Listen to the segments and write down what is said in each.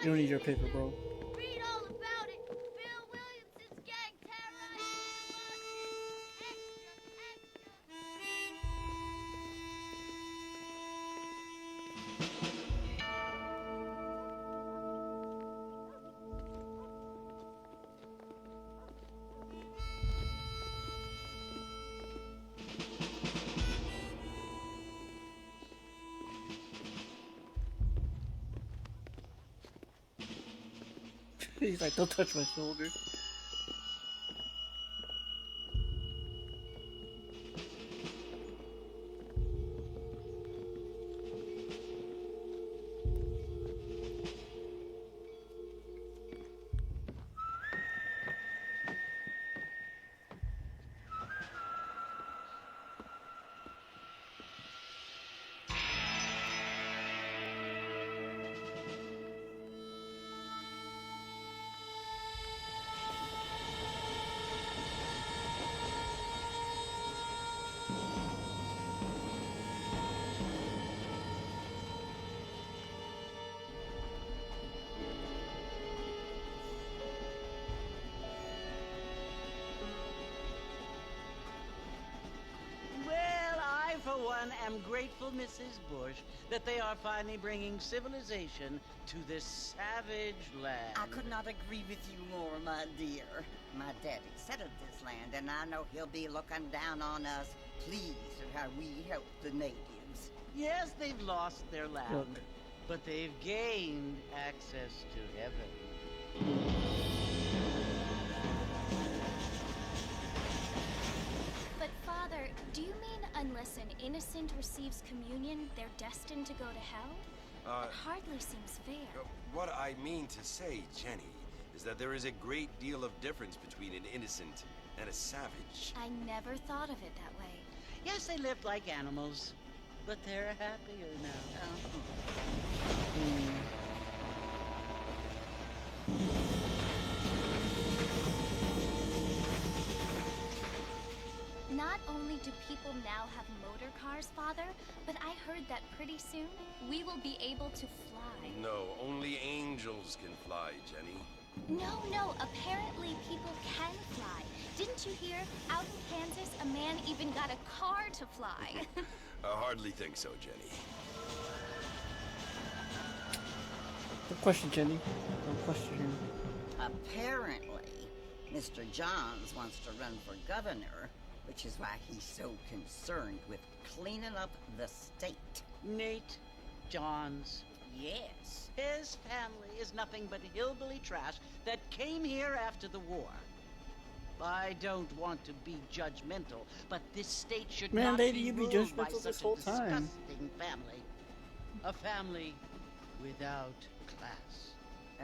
You don't need your paper, bro. Read all about it. Bill Williamson's gang terrorized He's like, don't touch my shoulder. Well, I, for one, am grateful, Mrs. Bush, that they are finally bringing civilization to this savage land. I could not agree with you more, my dear. My daddy settled this land, and I know he'll be looking down on us, pleased at how we help the natives. Yes, they've lost their land, Look. but they've gained access to heaven. But Father, do you mean unless an innocent receives communion, they're destined to go to hell? That hardly seems fair. What I mean to say, Jenny, is that there is a great deal of difference between an innocent and a savage. I never thought of it that way. Yes, they lived like animals, but they're happier now. Not only do people now have motor cars, Father, but I heard that pretty soon we will be able to fly. No, only angels can fly, Jenny. No, apparently people can fly. Didn't you hear? Out in Kansas, a man even got a car to fly. I hardly think so, Jenny. Don't question Jenny. Don't question him. Apparently, Mr. Johns wants to run for governor, which is why he's so concerned with cleaning up the state. Nate Johns. Yes. His family is nothing but hillbilly trash that came here after the war. I don't want to be judgmental, but this state should Man, not lady, be you be ruled by judgmental such this a whole time. disgusting family. A family without class.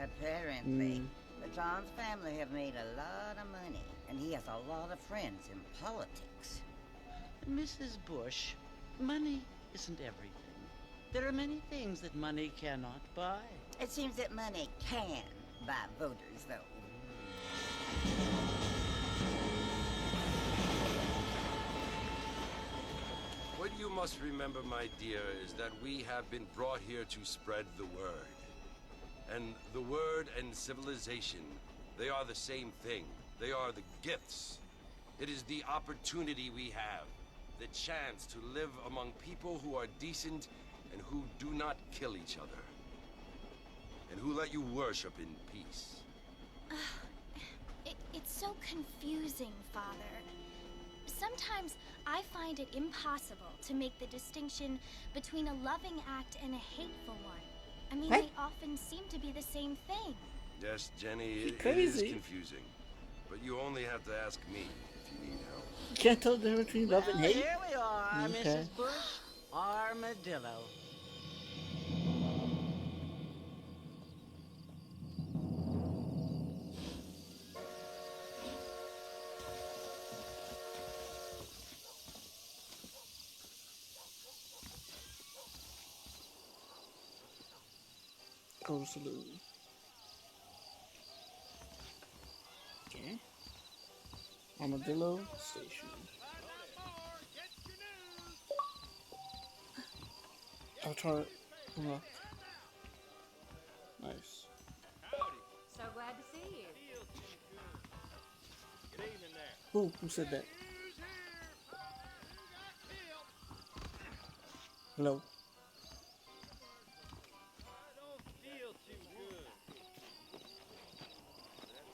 Apparently, the Johns family have made a lot of money, and he has a lot of friends in politics. Mrs. Bush, money isn't everything. There are many things that money cannot buy. It seems that money can buy voters, though. What you must remember, my dear, is that we have been brought here to spread the word. And the word and civilization, they are the same thing. They are the gifts. It is the opportunity we have, the chance to live among people who are decent and who do not kill each other. And who let you worship in peace. It's so confusing, Father. Sometimes I find it impossible to make the distinction between a loving act and a hateful one. I mean, What? they often seem to be the same thing. Yes, Jenny, You're it is crazy. confusing. But you only have to ask me if you need help. You can't tell the difference between love and hate? Here we are, Okay. Mrs. Bush. Armadillo. Go saloon. Okay. Armadillo Station. Avatar unlocked. Nice. Who said that? Hello?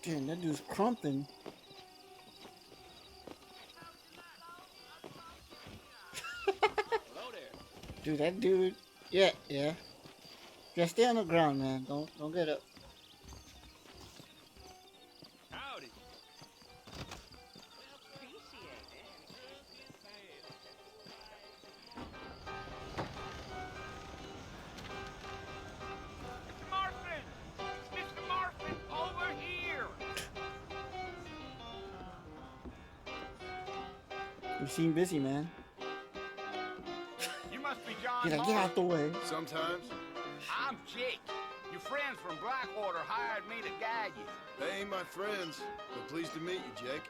Damn, that dude's crumping. Dude, that dude. Yeah. Yeah, stay on the ground, man. Don't get up. Howdy. Mr. Marston, over here. You seem busy, man. You must be John. He's like, get out the way. Sometimes. I'm Jake. Your friends from Blackwater hired me to guide you. They ain't my friends, but pleased to meet you, Jake.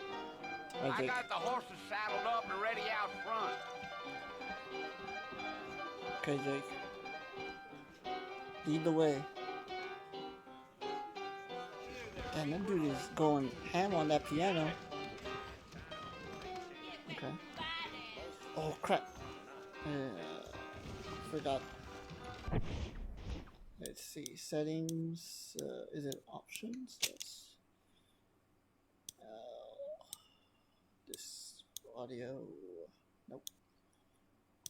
Hi, I Jake. got the horses saddled up and ready out front. Okay, Jake. Lead the way. Damn, that dude is going ham on that piano. Okay. Oh, crap. Forgot. Let's see. Settings. Is it options? Yes. This audio. Nope.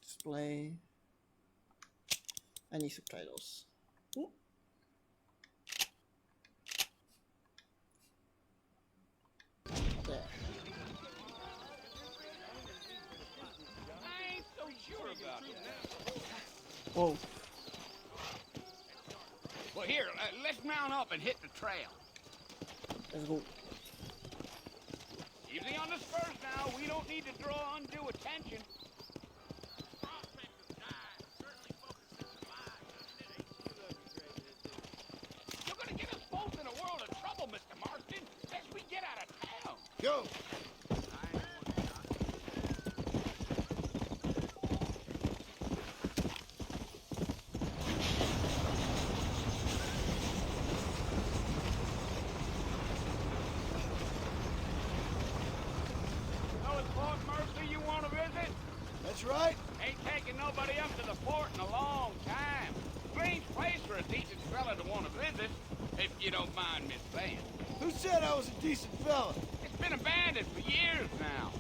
Display. I need subtitles. Ooh. There. I ain't so sure about that. Whoa. Well, here, let's mount up and hit the trail. Let's go. Easy on the spurs now. We don't need to draw undue attention. You're gonna get us both in a world of trouble, Mr. Marston, as we get out of town. Go! Know it's Fort Mercy you want to visit? That's right. Ain't taking nobody up to the fort in a long time. Strange place for a decent fella to want to visit, if you don't mind me saying. Who said I was a decent fella? It's been abandoned for years now.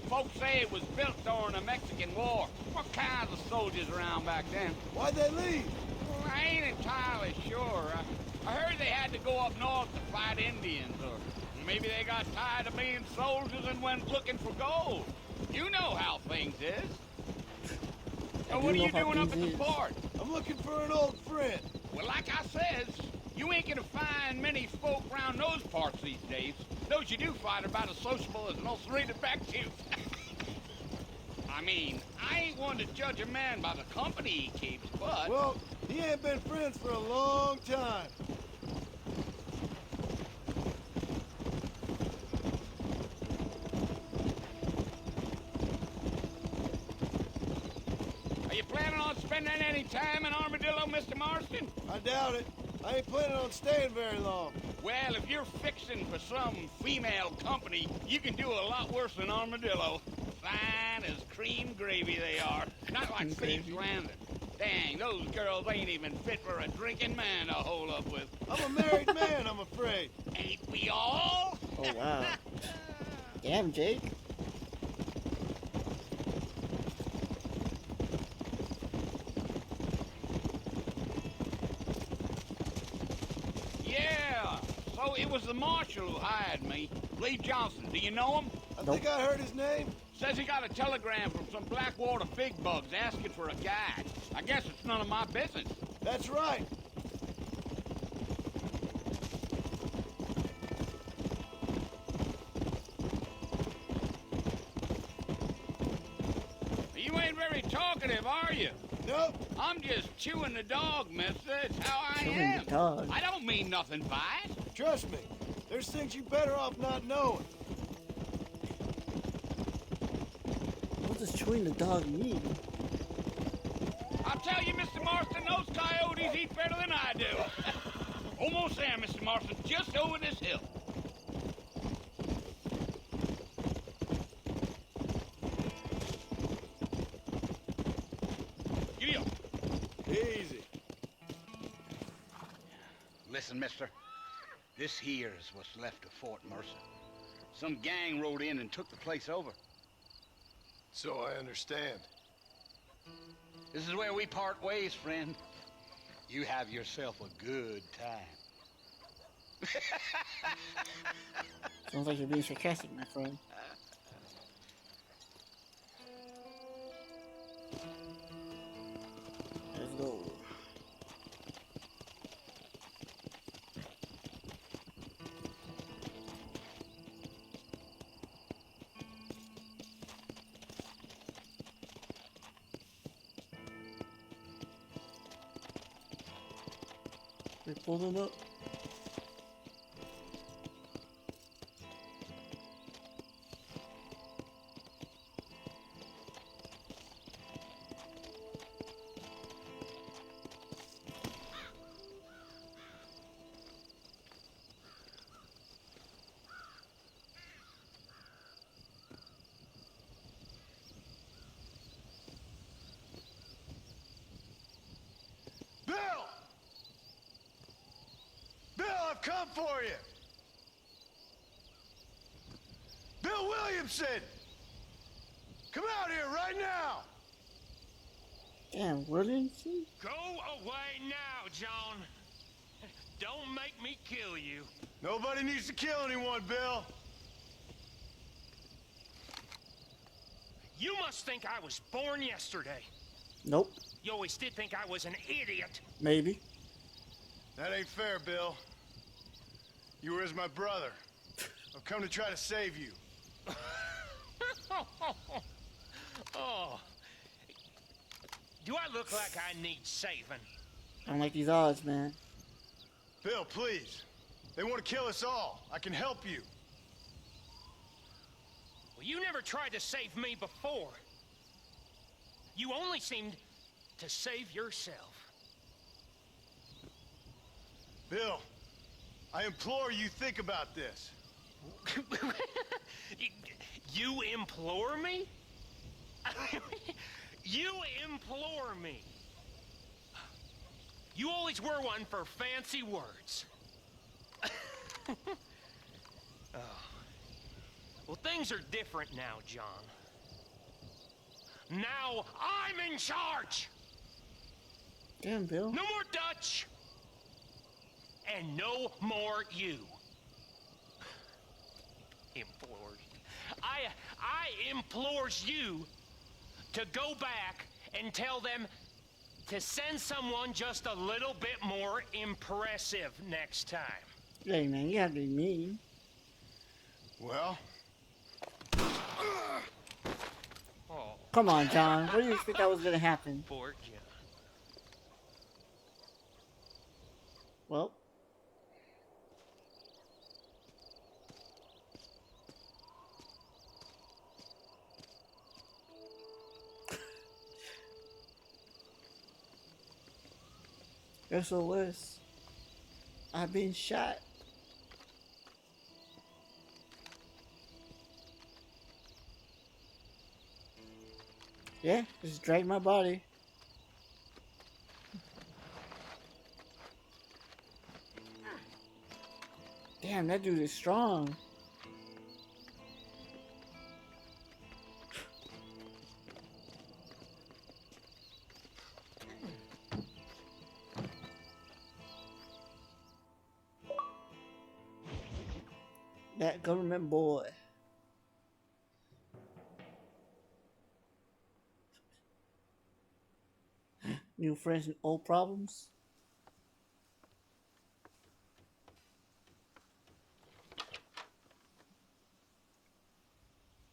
Folks say it was built during the Mexican War. What kinds of soldiers around back then? Why'd they leave? Well, I ain't entirely sure. I heard they had to go up north to fight Indians, or maybe they got tired of being soldiers and went looking for gold. You know how things is. So what are know you how doing up at things the is. fort? I'm looking for an old friend. Well, like I says, you ain't gonna find many folk round those parts these days. Those you do find are about as sociable as most three detectives. I mean, I ain't one to judge a man by the company he keeps, but... Well, he ain't been friends for a long time. Are you planning on spending any time in Armadillo, Mr. Marston? I doubt it. I ain't planning on staying very long. Well, if you're fixing for some female company, you can do a lot worse than Armadillo. Fine as cream gravy they are. Not like Steve's Landing. Dang, those girls ain't even fit for a drinking man to hold up with. I'm a married man, I'm afraid. Ain't we all? Oh, wow. Damn, Jake. Yeah. So it was the marshal who hired me. Lee Johnson. Do you know him? I think I heard his name. Says he got a telegram from some Blackwater fig bugs asking for a guide. I guess it's none of my business. That's right. You ain't very talkative, are you? Nope. I'm just chewing the dog, mister. It's how I Chewing am. the dog. I don't mean nothing by it. Trust me. There's things you better off not knowing. What does chewing the dog mean? I'll tell you, Mr. Marston, those coyotes eat better than I do. Almost there, Mr. Marston, just over this hill. Listen, mister. This here is what's left of Fort Mercer. Some gang rode in and took the place over. So I understand. This is where we part ways, friend. You have yourself a good time. Sounds like you're being sarcastic, my friend. Let's go. We're pulling up. Bill! Bill, I've come for you! Bill Williamson! Come out here right now! Damn, Williamson? Go away now, John. Don't make me kill you. Nobody needs to kill anyone, Bill. You must think I was born yesterday. Nope. You always did think I was an idiot. Maybe. That ain't fair, Bill. You were as my brother. I've come to try to save you. Oh. Do I look like I need saving? I don't like these odds, man. Bill, please. They want to kill us all. I can help you. Well, you never tried to save me before. You only seemed to save yourself. Bill, I implore you think about this. You implore me? You implore me. You always were one for fancy words. Oh. Well, things are different now, John. Now I'm in charge. Damn, Bill. No more Dutch. And no more you. Implores. I implores you to go back and tell them to send someone just a little bit more impressive next time. Hey, man, you have to be mean. Well, Oh, Come on, John. What do you think that was gonna happen? poor John. Well. SOS. I've been shot. Yeah, just drag my body. Damn, that dude is strong. That government boy. New friends and old problems.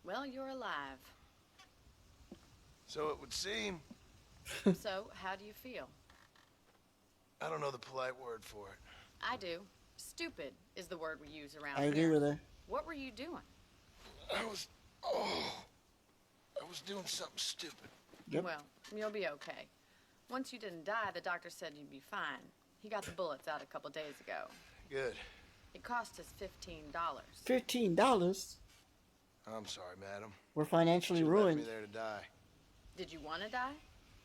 Well, you're alive. so it would seem. So, how do you feel? I don't know the polite word for it. I do. Stupid is the word we use around I here. agree with her. What were you doing? I was doing something stupid. Yep. Well, you'll be okay. Once you didn't die, the doctor said you'd be fine. He got the bullets out a couple days ago. Good. It cost us $15. $15. I'm sorry, madam. We're financially She left ruined. me there to die. Did you want to die?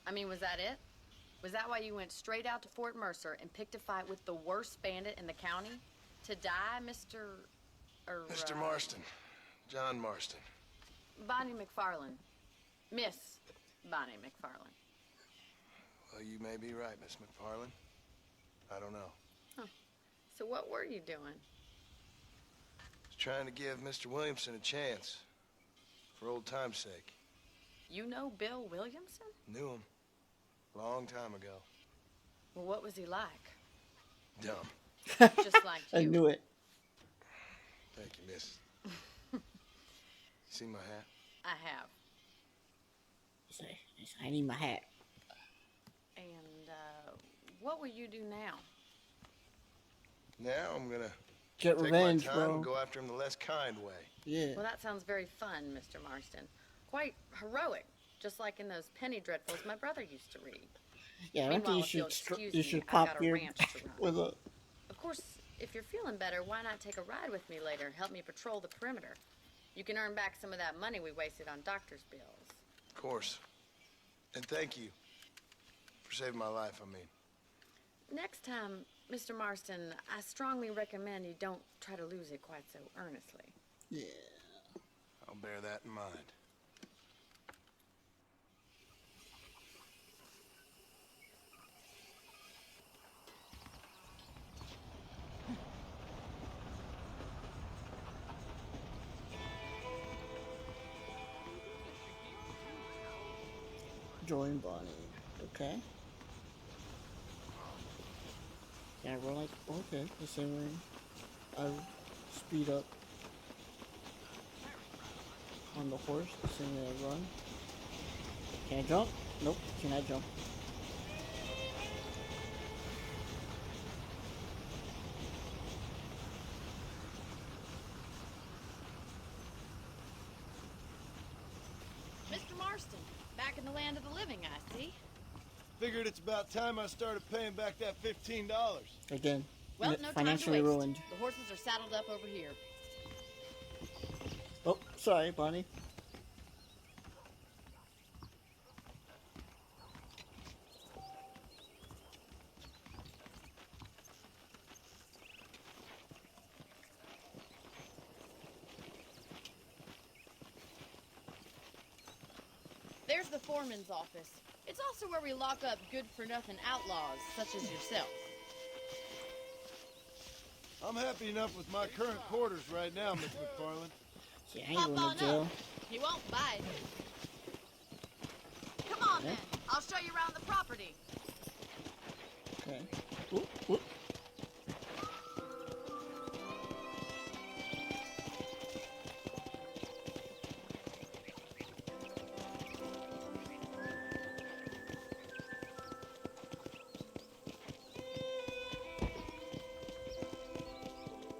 I mean, was that it? Was that why you went straight out to Fort Mercer and picked a fight with the worst bandit in the county? To die, Mr. Mr. Marston. John Marston. Bonnie McFarland. Miss Bonnie McFarland. Well, you may be right, Miss McFarland. I don't know. Huh. So what were you doing? Was trying to give Mr. Williamson a chance. For old time's sake. You know Bill Williamson? Knew him. Long time ago. Well, what was he like? Dumb. Just like you. I knew it. Thank you, miss. You see my hat? I have. I need my hat. And, what will you do now? Now I'm gonna Get take revenge, my time bro. and go after him the less kind way. Yeah. Well, that sounds very fun, Mr. Marston. Quite heroic, just like in those penny dreadfuls my brother used to read. Yeah, I don't Meanwhile, think you if should. you'll excuse You me, should I've pop got a your ranch to run. with a. Of course, if you're feeling better, why not take a ride with me later? Help me patrol the perimeter. You can earn back some of that money we wasted on doctor's bills. Of course. And thank you for saving my life, I mean. Next time, Mr. Marston, I strongly recommend you don't try to lose it quite so earnestly. Yeah. I'll bear that in mind. Join Bonnie. Okay. Yeah, we're like, okay, the same way. I'll speed up on the horse, the same way I run. Can I jump? Nope, can I jump? Mr. Marston, back in the land of the living, I see. Figured it's about time I started paying back that $15. Again, Well, no time to financially waste. ruined. The horses are saddled up over here. Oh, sorry, Bonnie. There's the foreman's office. It's also where we lock up good-for-nothing outlaws, such as yourself. I'm happy enough with my current quarters right now, Miss McFarland. See, I ain't going to jail. He won't bite. Come on, then. I'll show you around the property. Okay. Oop, oop.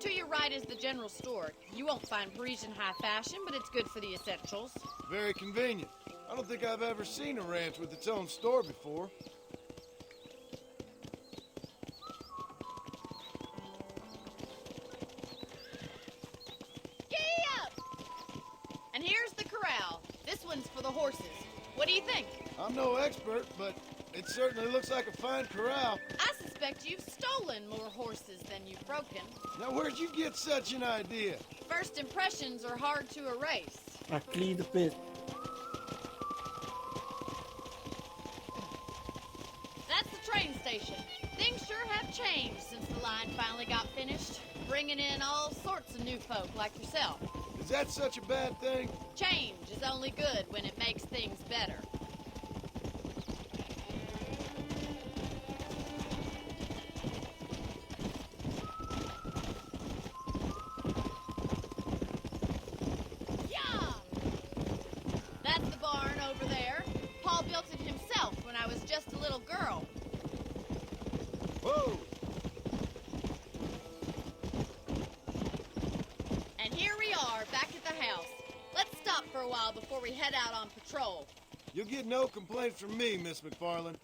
To your right is the general store. You won't find Parisian high fashion, but it's good for the essentials. Very convenient. I don't think I've ever seen a ranch with its own store before. Giddy up! And here's the corral. This one's for the horses. What do you think? I'm no expert, but it certainly looks like a fine corral. I suspect you've stolen more horses than you've broken. Now, where'd you get such an idea? First impressions are hard to erase. I plead the fifth. That's the train station. Things sure have changed since the line finally got finished, bringing in all sorts of new folk like yourself. Is that such a bad thing? Change is only good when it makes things better. Yeah! That's the barn over there. Paul built it himself when I was just a little girl. Whoa! And here we are, back at the house. Let's stop for a while before we head out on patrol. You'll get no complaints from me, Miss McFarland.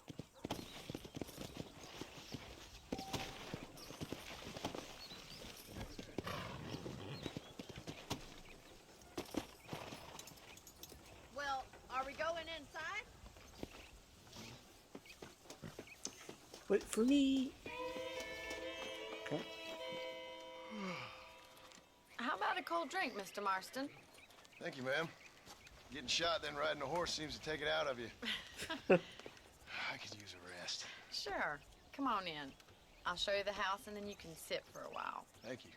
Well, are we going inside? But for me, okay. How about a cold drink, Mr. Marston? Thank you, ma'am. Getting shot, then riding a horse seems to take it out of you. I could use a rest. Sure. Come on in. I'll show you the house, and then you can sit for a while. Thank you.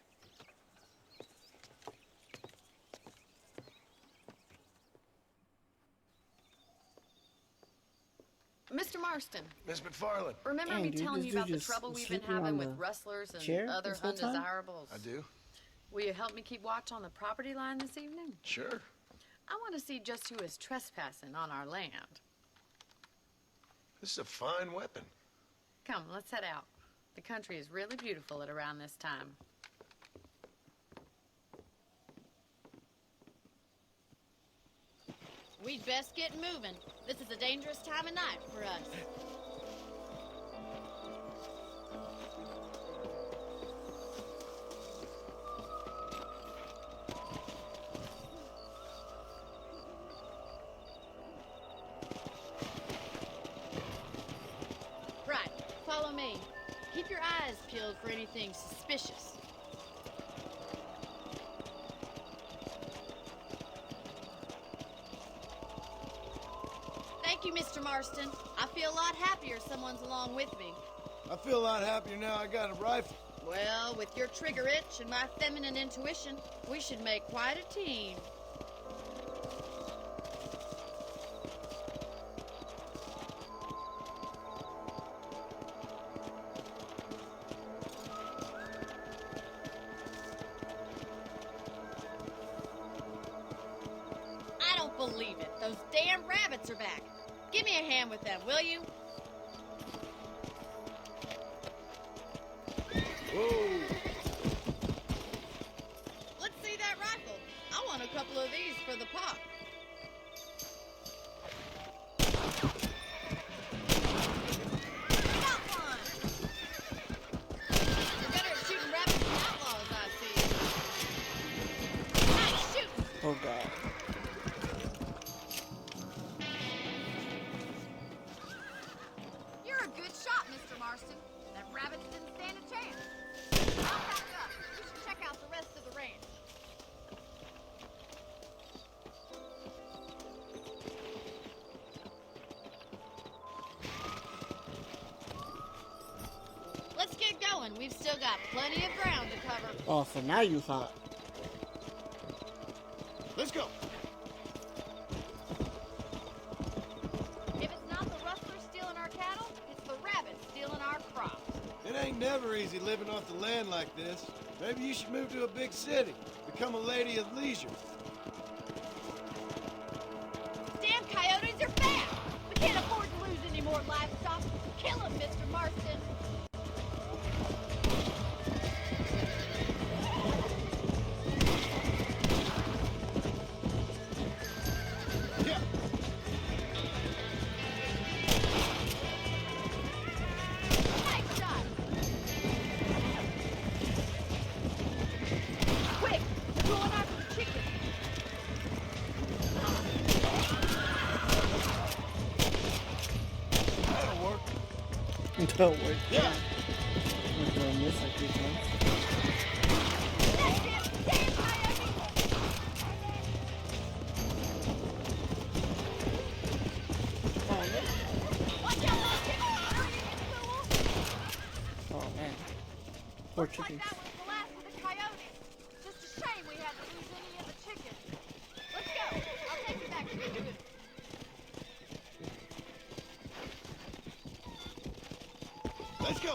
Mr. Marston, Miss McFarland. remember Dang, me dude, telling this you dude about the just trouble we've been sleeping on having with the rustlers chair and other this whole time? undesirables? I do. Will you help me keep watch on the property line this evening? Sure. I want to see just who is trespassing on our land. This is a fine weapon. Come, let's head out. The country is really beautiful at around this time. We'd best get moving. This is a dangerous time of night for us. Right, follow me. Keep your eyes peeled for anything suspicious. Thank you, Mr. Marston. I feel a lot happier someone's along with me. I feel a lot happier now I got a rifle. Well, with your trigger itch and my feminine intuition, we should make quite a team. I don't believe it. Those damn rabbits are back. Give me a hand with them, will you? Whoa! Let's see that rifle. I want a couple of these for the pop. Got one! You're better at shooting rabbits than outlaws, I see. Nice shooting! Oh god. You're a good shot, Mr. Marston. That rabbit didn't stand a chance. I'll back up. We should check out the rest of the ranch. Let's get going. We've still got plenty of ground to cover. Oh, so now you thought. Let's go. If it's not the rustlers stealing our cattle, it's the rabbits stealing our crops. It ain't never easy living off the land like this. Maybe you should move to a big city. Become a lady of leisure. Damn coyotes are back! We can't afford to lose any more livestock. Kill them, Mr. Marston. Yeah. Nice shot! Quick! They're going after the chicken! That'll work. Don't work. Yeah. I'm doing this like 3 times. That's it! Damn coyote! Watch out, little chicken! Hurry, you fool! Oh man. Poor Looks like chickens. that was the last of the coyotes. Just a shame we had to lose any of the chickens. Let's go. I'll take you back to the booth. Let's go.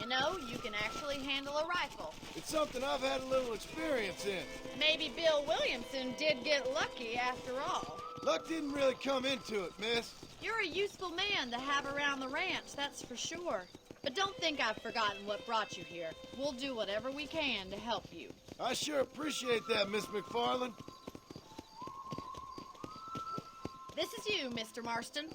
You know, you can actually handle a rifle. It's something I've had a little experience in. Maybe Bill Williamson did get lucky after all. Luck didn't really come into it, miss. You're a useful man to have around the ranch, that's for sure. But don't think I've forgotten what brought you here. We'll do whatever we can to help you. I sure appreciate that, Miss McFarland. This is you, Mr. Marston.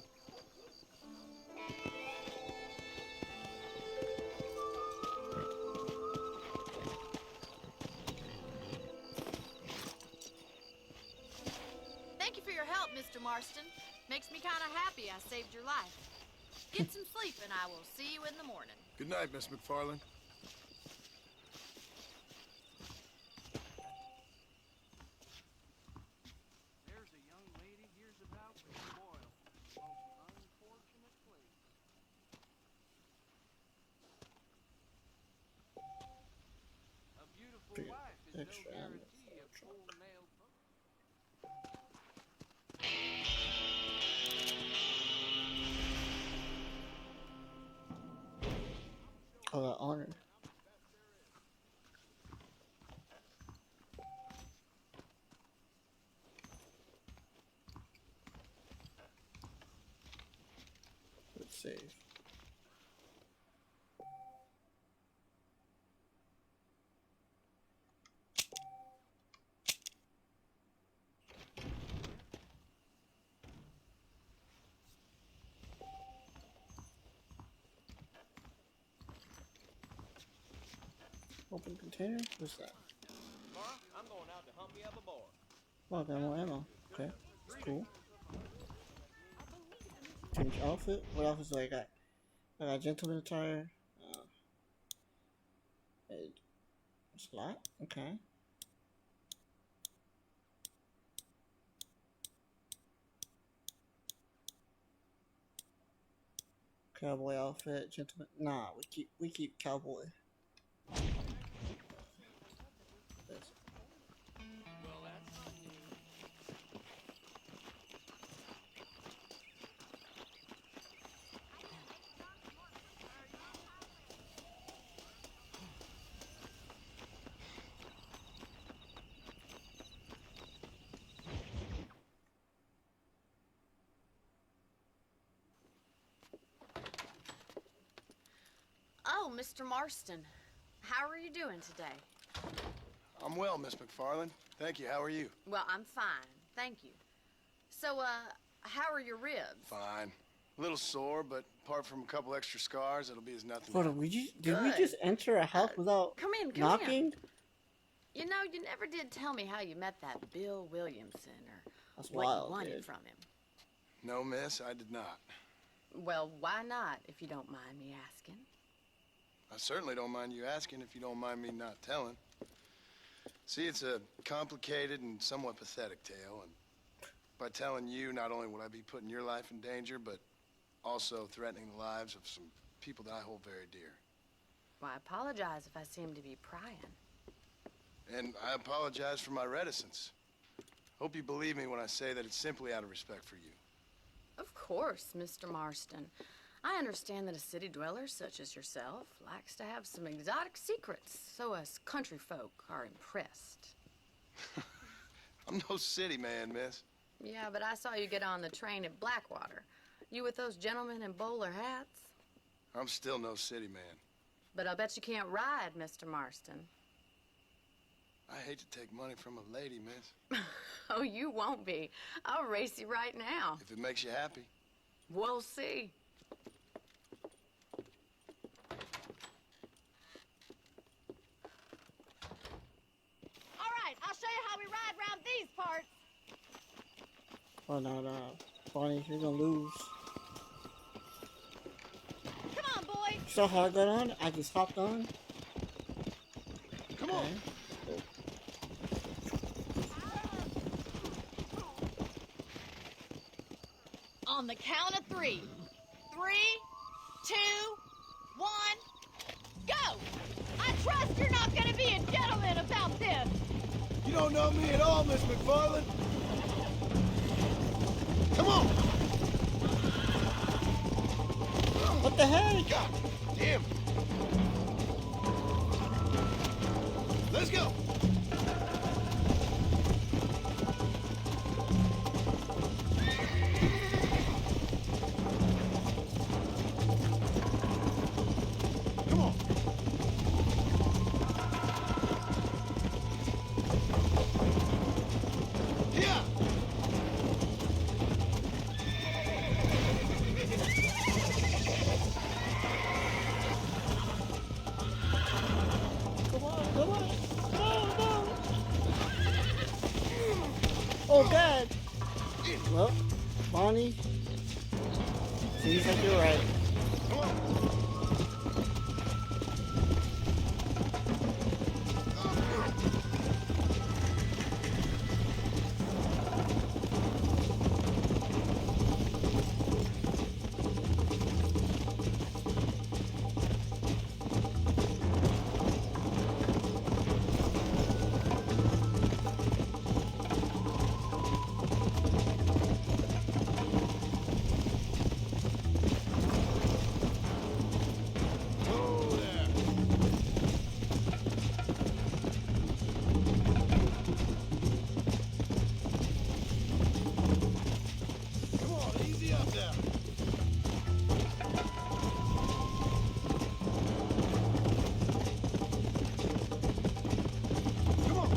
Thank you for your help, Mr. Marston. Makes me kind of happy I saved your life. Get some sleep, and I will see you in the morning. Good night, Miss McFarland. There's a young lady here's about to spoil. Most unfortunate place. A beautiful wife is no Extra ammo. guarantee of full-nailed book. Oh, that honor. Let's save. Open container? What's that? Tomorrow, I'm going out to hump me up a bar. Oh, got more ammo. Okay, that's cool. Change outfit. What outfits do I got? I got gentleman attire. Slot. Okay. Cowboy outfit, gentleman. Nah, we keep cowboy. This. Well, that's not news. Oh, Mr. Marston. How are you doing today? I'm well, Miss McFarland. Thank you. How are you? Well, I'm fine. Thank you. So, how are your ribs? Fine. A little sore, but apart from a couple extra scars, it'll be as nothing. Hold on, did we Good. just enter a house without Come in, come knocking? in. You know, you never did tell me how you met that Bill Williamson or That's what wild, you wanted dude. from him. No, miss, I did not. Well, why not, if you don't mind me asking? I certainly don't mind you asking if you don't mind me not telling. See, it's a complicated and somewhat pathetic tale, and by telling you, not only would I be putting your life in danger, but also threatening the lives of some people that I hold very dear. Well, I apologize if I seem to be prying. And I apologize for my reticence. Hope you believe me when I say that it's simply out of respect for you. Of course, Mr. Marston. I understand that a city dweller such as yourself likes to have some exotic secrets, so us country folk are impressed. I'm no city man, miss. Yeah, but I saw you get on the train at Blackwater. You with those gentlemen in bowler hats? I'm still no city man. But I'll bet you can't ride, Mr. Marston. I hate to take money from a lady, miss. Oh, you won't be. I'll race you right now. If it makes you happy. We'll see. All right, I'll show you how we ride around these parts. Oh no, Bonnie, you're gonna lose. Come on, boy. So how I got on? I just hopped on. Come on. On the count of 3. 3, 2, 1, go! I trust you're not gonna be a gentleman about this. You don't know me at all, Miss McFarland. Come on. What the heck? God damn. Let's go. Come on. Yeah. Come on, come on. No, no. Oh God. Well, Bonnie, seems like you're right. Come on. Whoa there. Come on, easy up there. Come on.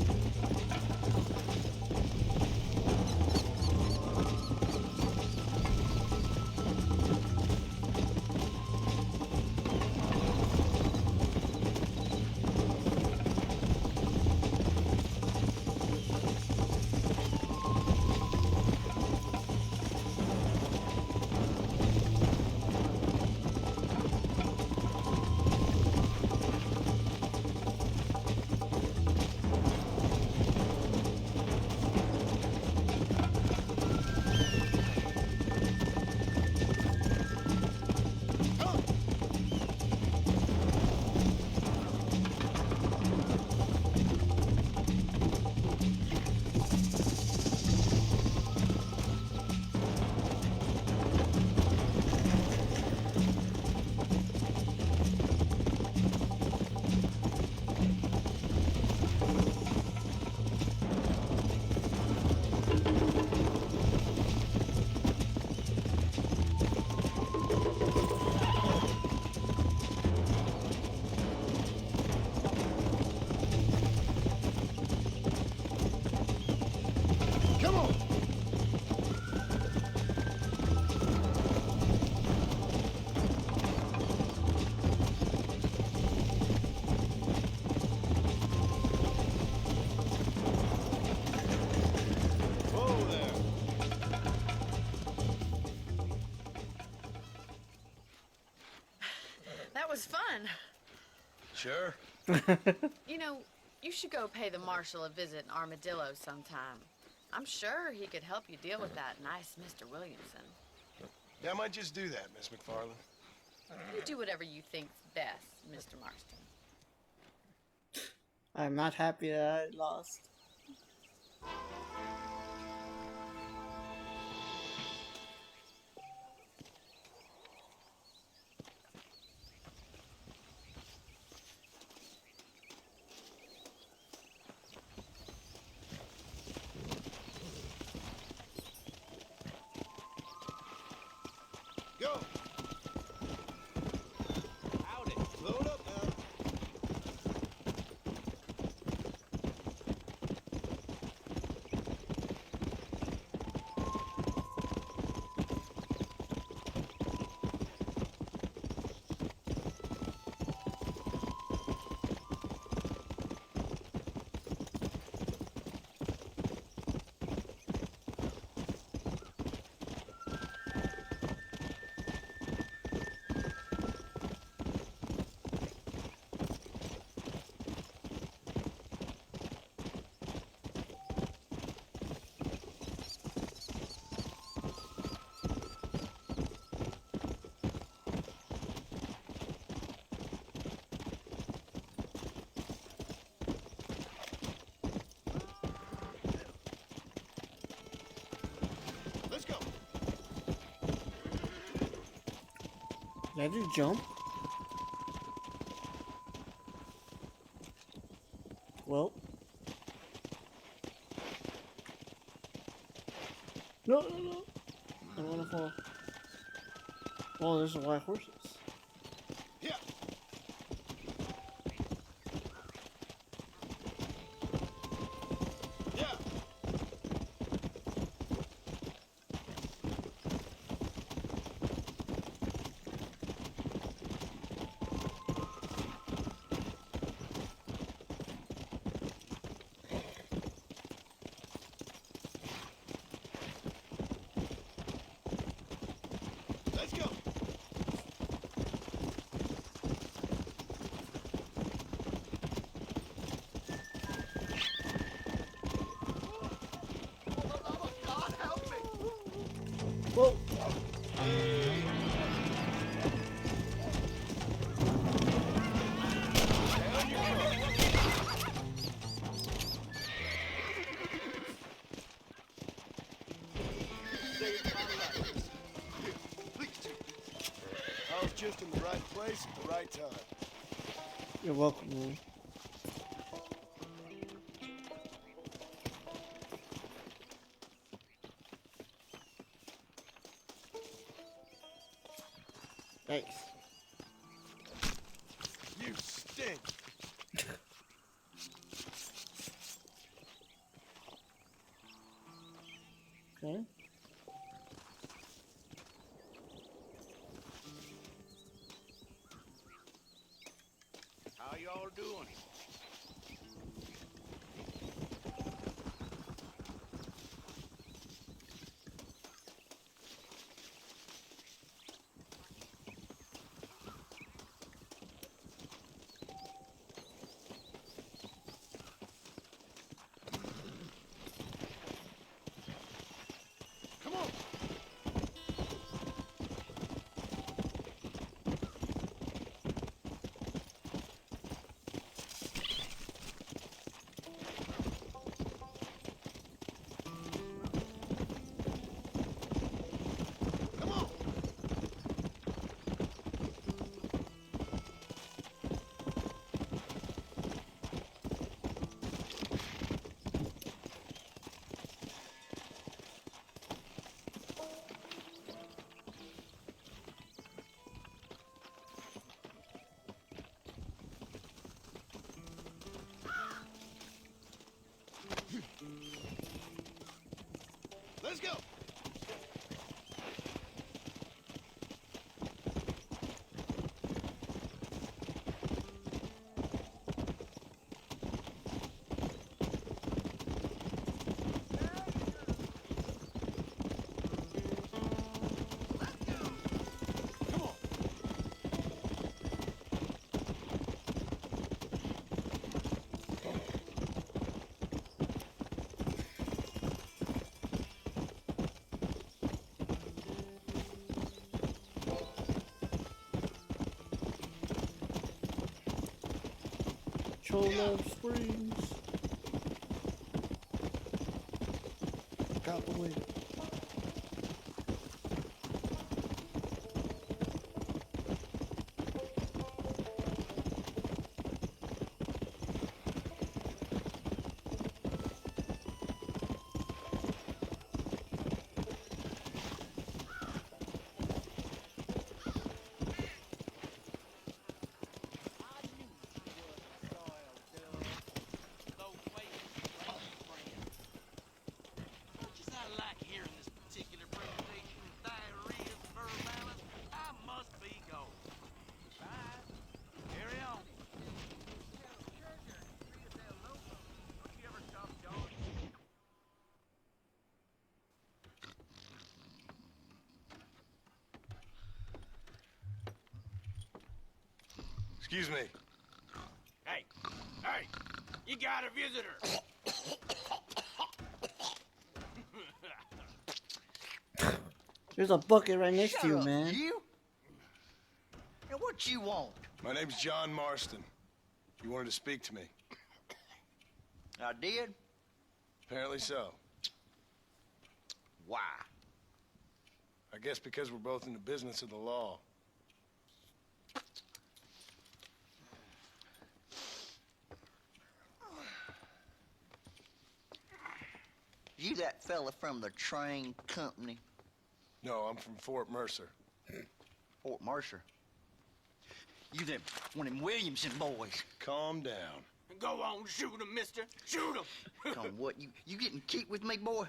Come on. Whoa there. That was fun. Sure. You know, you should go pay the marshal a visit in Armadillo sometime. I'm sure he could help you deal with that nice Mr. Williamson. Yeah, I might just do that, Miss McFarland. You do whatever you think's best, Mr. Marston. I'm not happy that I lost. Go. Howdy. Load up now. Let's go. Did I just jump? Well. No, no, no. I don't want to fall. Oh, there's the white horses. Yeah. Yeah. Let's go. Whoa. I was just in the right place at the right time. You're welcome, man. Thanks. You stink. Okay. How y'all doing? Come on. Come on. Let's go. Come on. Cholo Springs. Got the way. Excuse me. Hey, hey, you got a visitor. There's a bucket right next to Shut you, up, man. You? And what you want? My name's John Marston. You wanted to speak to me. I did? Apparently so. Why? I guess because we're both in the business of the law. You that fella from the train company? No, I'm from Fort Mercer. Fort Mercer? You them, one of them Williamson boys. Calm down. Go on, shoot him, mister. Shoot him. Come, what, you getting keep with me, boy?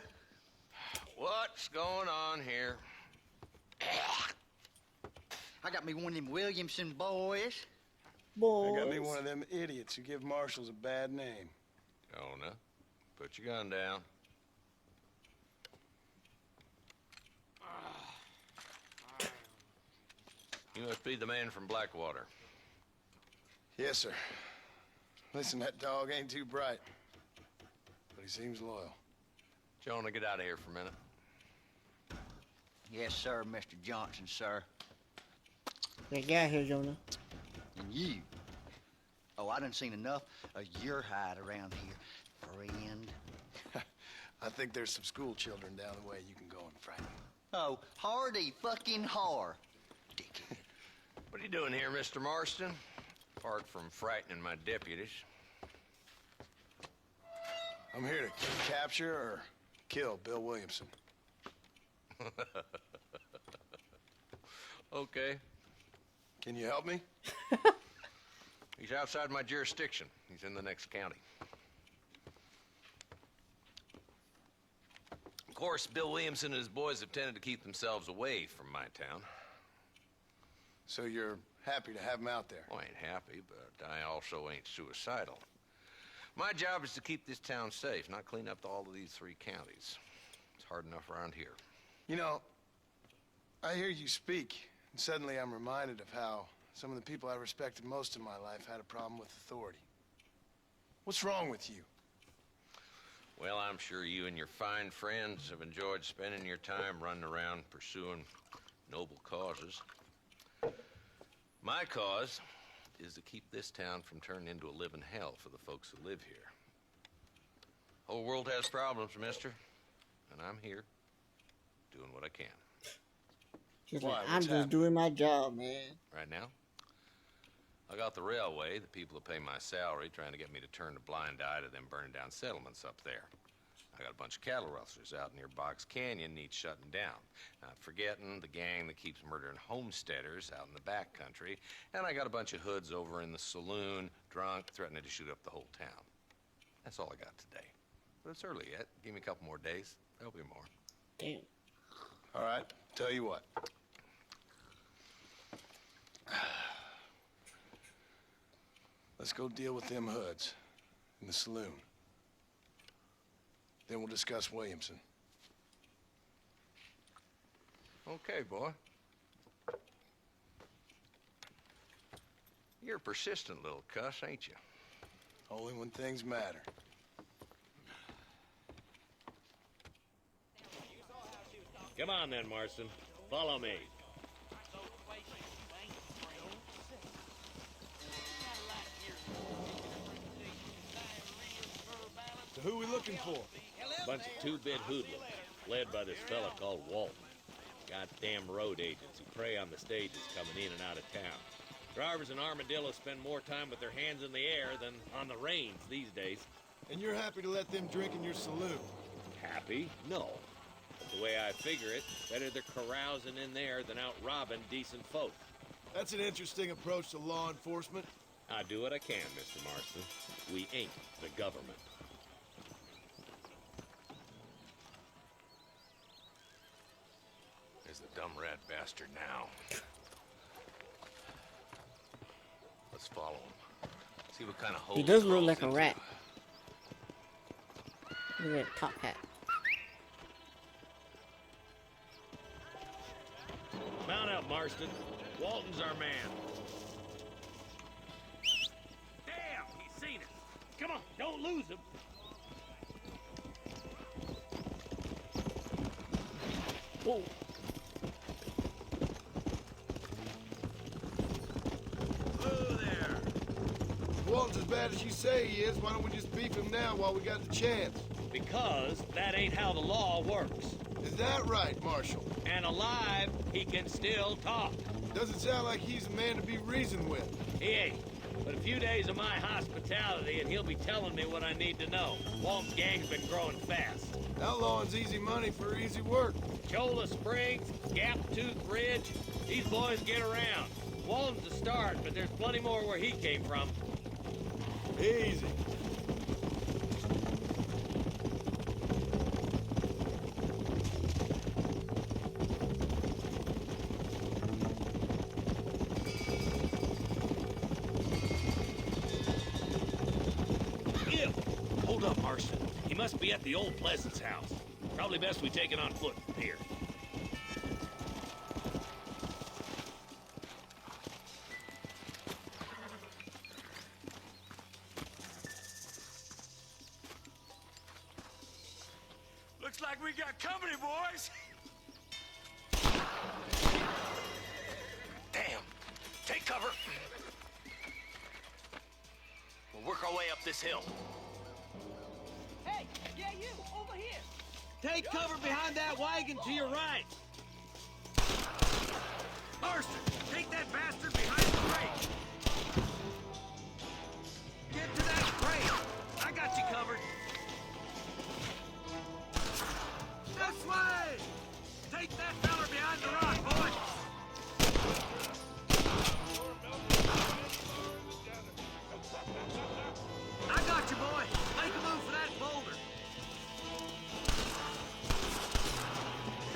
What's going on here? I got me one of them Williamson boys. I got me one of them idiots who give marshals a bad name. Jonah, put your gun down. You must be the man from Blackwater. Yes, sir. Listen, that dog ain't too bright, but he seems loyal. Jonah, get out of here for a minute. Yes, sir, Mr. Johnson, sir. Get out here, Jonah. And you. Oh, I done seen enough of your hide around here, friend. I think there's some school children down the way you can go and frighten. Oh, hardy fucking har. Dickhead. What are you doing here, Mr. Marston? Apart from frightening my deputies. I'm here to capture or kill Bill Williamson. Okay. Can you help me? He's outside my jurisdiction. He's in the next county. Of course, Bill Williamson and his boys have tended to keep themselves away from my town. So you're happy to have him out there? Well, I ain't happy, but I also ain't suicidal. My job is to keep this town safe, not clean up all of these 3 counties. It's hard enough around here. You know, I hear you speak, and suddenly I'm reminded of how some of the people I respected most in my life had a problem with authority. What's wrong with you? Well, I'm sure you and your fine friends have enjoyed spending your time running around pursuing noble causes. My cause is to keep this town from turning into a living hell for the folks who live here. Whole world has problems, mister, and I'm here doing what I can. She's Why? like, What's I'm just happening? doing my job, man. Right now, I got the railway, the people who pay my salary, trying to get me to turn a blind eye to them burning down settlements up there. I got a bunch of cattle rustlers out near Box Canyon needs shutting down. Not forgetting the gang that keeps murdering homesteaders out in the back country. And I got a bunch of hoods over in the saloon, drunk, threatening to shoot up the whole town. That's all I got today. But it's early yet. Give me a couple more days. There'll be more. Damn. All right, tell you what. Let's go deal with them hoods in the saloon. Then we'll discuss Williamson. Okay, boy. You're a persistent little cuss, ain't you? Only when things matter. Come on then, Marston. Follow me. So who we looking for? Bunch of two-bit hoodlums, led by this fella called Walton. Goddamn road agents who prey on the stages coming in and out of town. Drivers in Armadillo spend more time with their hands in the air than on the reins these days. And you're happy to let them drink in your saloon? Happy? No. But the way I figure it, better they're carousing in there than out robbing decent folk. That's an interesting approach to law enforcement. I do what I can, Mr. Marston. We ain't the government. There's the dumb rat bastard now. Let's follow him. See what kind of hole He does look crawls like a into. rat. Look at that top hat. Mount up, Marston. Walton's our man. Damn, he's seen us. Come on, don't lose him. Whoa. Hello there. If Walton's as bad as you say he is, why don't we just beef him now while we got the chance? Because that ain't how the law works. Is that right, Marshal? And alive, he can still talk. Doesn't sound like he's a man to be reasoned with. He ain't. But a few days of my hospitality and he'll be telling me what I need to know. Walton's gang's been growing fast. Outlawing's easy money for easy work. Cholla Springs, Gap Tooth Ridge, these boys get around. Walton's the start, but there's plenty more where he came from. Easy. Ew! Hold up, Marston. He must be at the old Pleasance house. Probably best we take it on foot from here. Looks like we got company, boys. Take cover. We'll work our way up this hill. Hey, yeah, you, over here. Take cover behind that wagon to your right. Marston, take that bastard behind the crate. Get to that crate. I got you covered. This way! Take that feller behind the rock, boy. I got you, boy. Make a move for that boulder.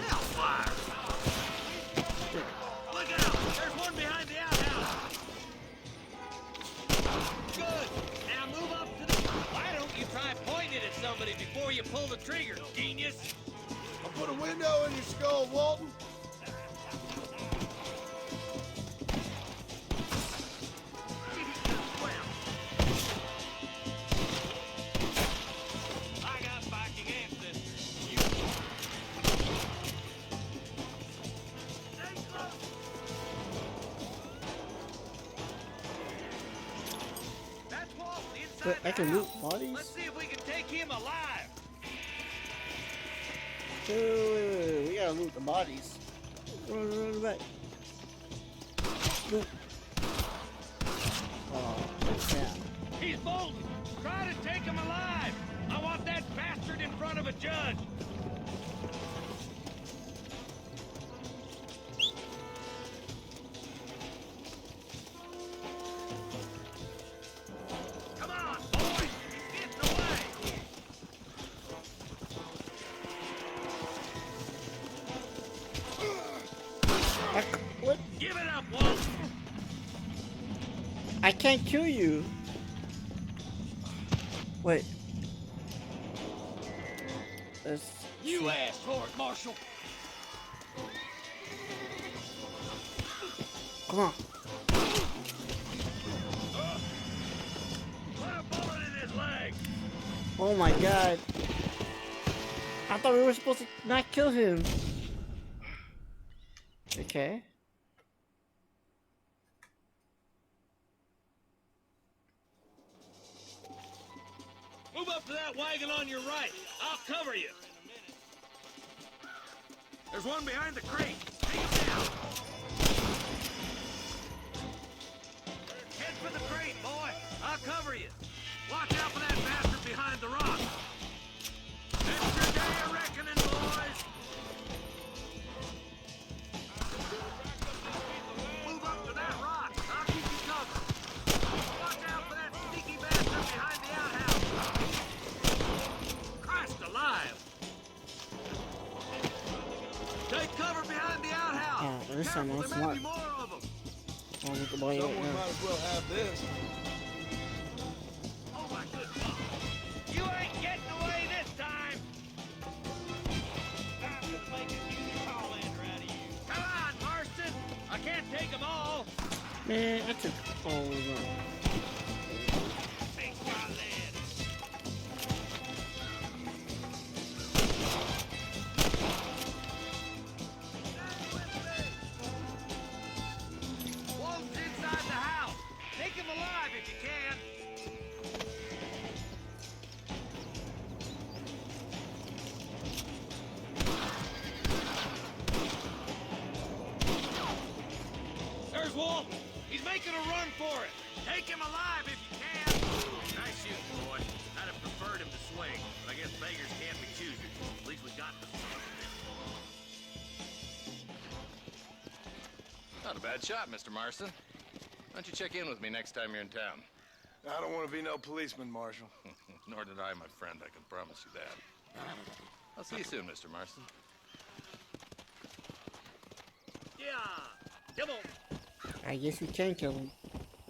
Hellfire! Look out! There's one behind the outhouse. Good. Now move up to the... Why don't you try pointing it at somebody before you pull the trigger, genius? I'll put a window in your skull, Walton. I got back against this. That's Walton inside But I the can loot house. bodies? Let's see if we can take him alive. Wait. We gotta loot the bodies. Run back. Loot. Oh, yeah. He's bolting. Try to take him alive. I want that bastard in front of a judge. Come on, boys. He's getting away. What? Give it up, Walt. I can't kill you. Wait. Let's You asked for it, Marshal. come on. Put a bullet in his leg. Oh my god. I thought we were supposed to not kill him. Okay. Move up to that wagon on your right. I'll cover you. There's one behind the crate. Take him down. Head for the crate, boy. I'll cover you. Watch out for that bastard behind the rock. That's your day of reckoning, boys. Move up to that rock. I'll keep you covered. Watch out for that sneaky bastard behind the outhouse. Christ alive. Take cover behind the outhouse. Oh, this time I'm There may smart. be more of them. I'll loot the body right Someone now. might as well have this. Oh my goodness. You ain't getting away this time. I'm just making you Hollander out of you. Come on, Marston. I can't take them all. Man, I took all of them. Think my lead. Walton's inside the house. Take him alive if you can. There's Walton. He's making a run for it. Take him alive if you can. Nice shooting, boy. I'd have preferred him to swing, but I guess beggars can't be choosers. At least we got the son of a bitch. Not a bad shot, Mr. Marston. Why don't you check in with me next time you're in town? I don't want to be no policeman, Marshal. Nor did I, my friend. I can promise you that. I'll see you soon, Mr. Marston. Yeah. Come on. I guess we can kill him.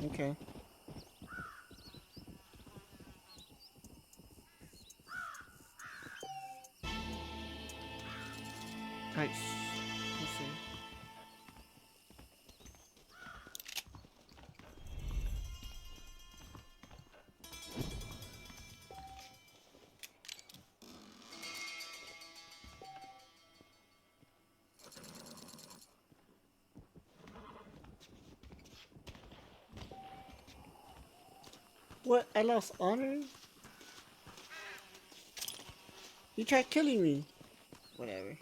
Okay. Nice. Let's see. What? I lost honor? He tried killing me. Whatever.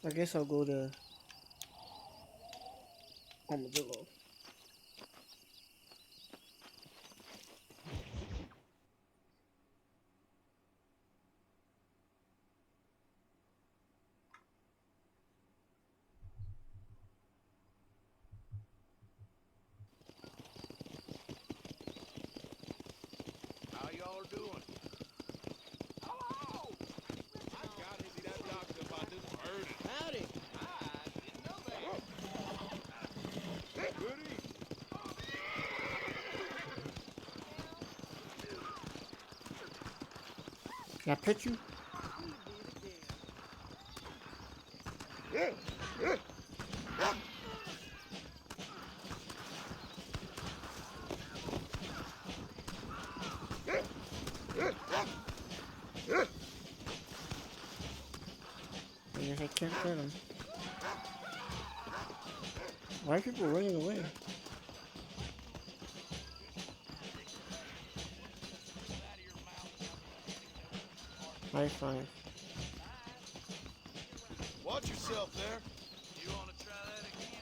I guess I'll go to Armadillo. How y'all doing? Hello! I gotta see that doctor about this murder. Howdy. I didn't know that. Good evening. Can I pet you? I guess I can't pet him. Why are people running away? High five. Watch yourself there. You want to try that again?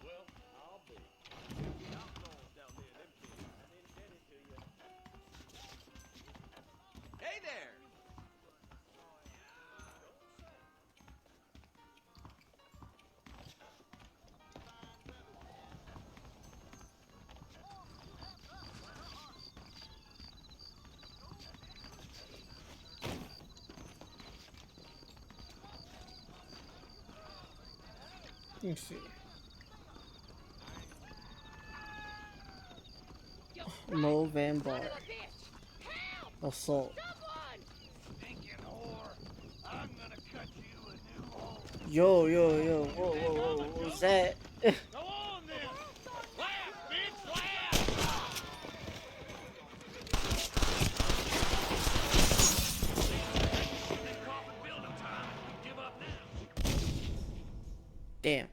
Well, I'll be. Down there, them kids. I didn't get it to you. Hey there! Let me see. Mo Van Bar. Assault. Stinking whore. I'm gonna cut you a new hole. Yo, whoa, what was that? Go on then. Laugh, bitch, laugh. Coffin building time. Give up now. Damn.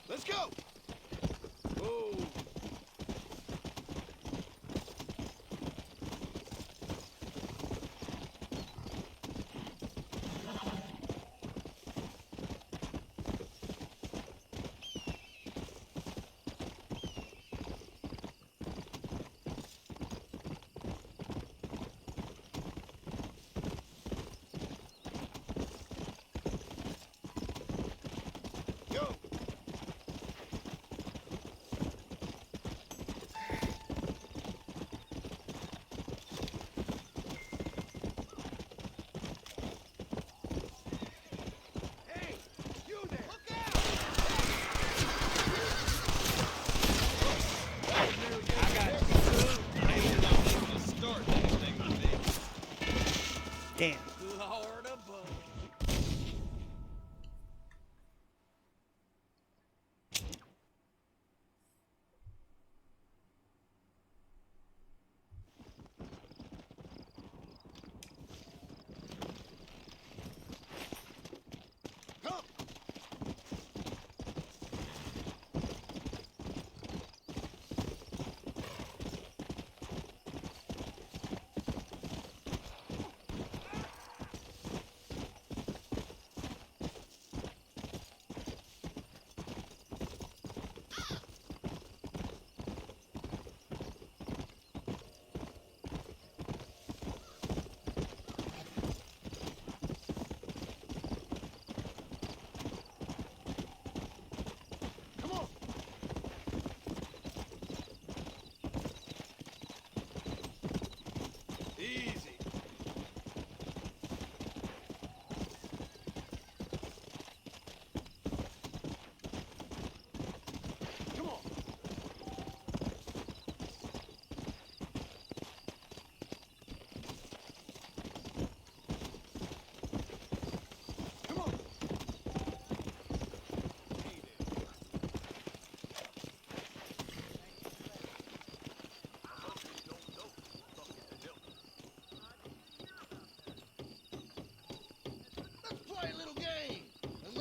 Let's go. Whoa. Go.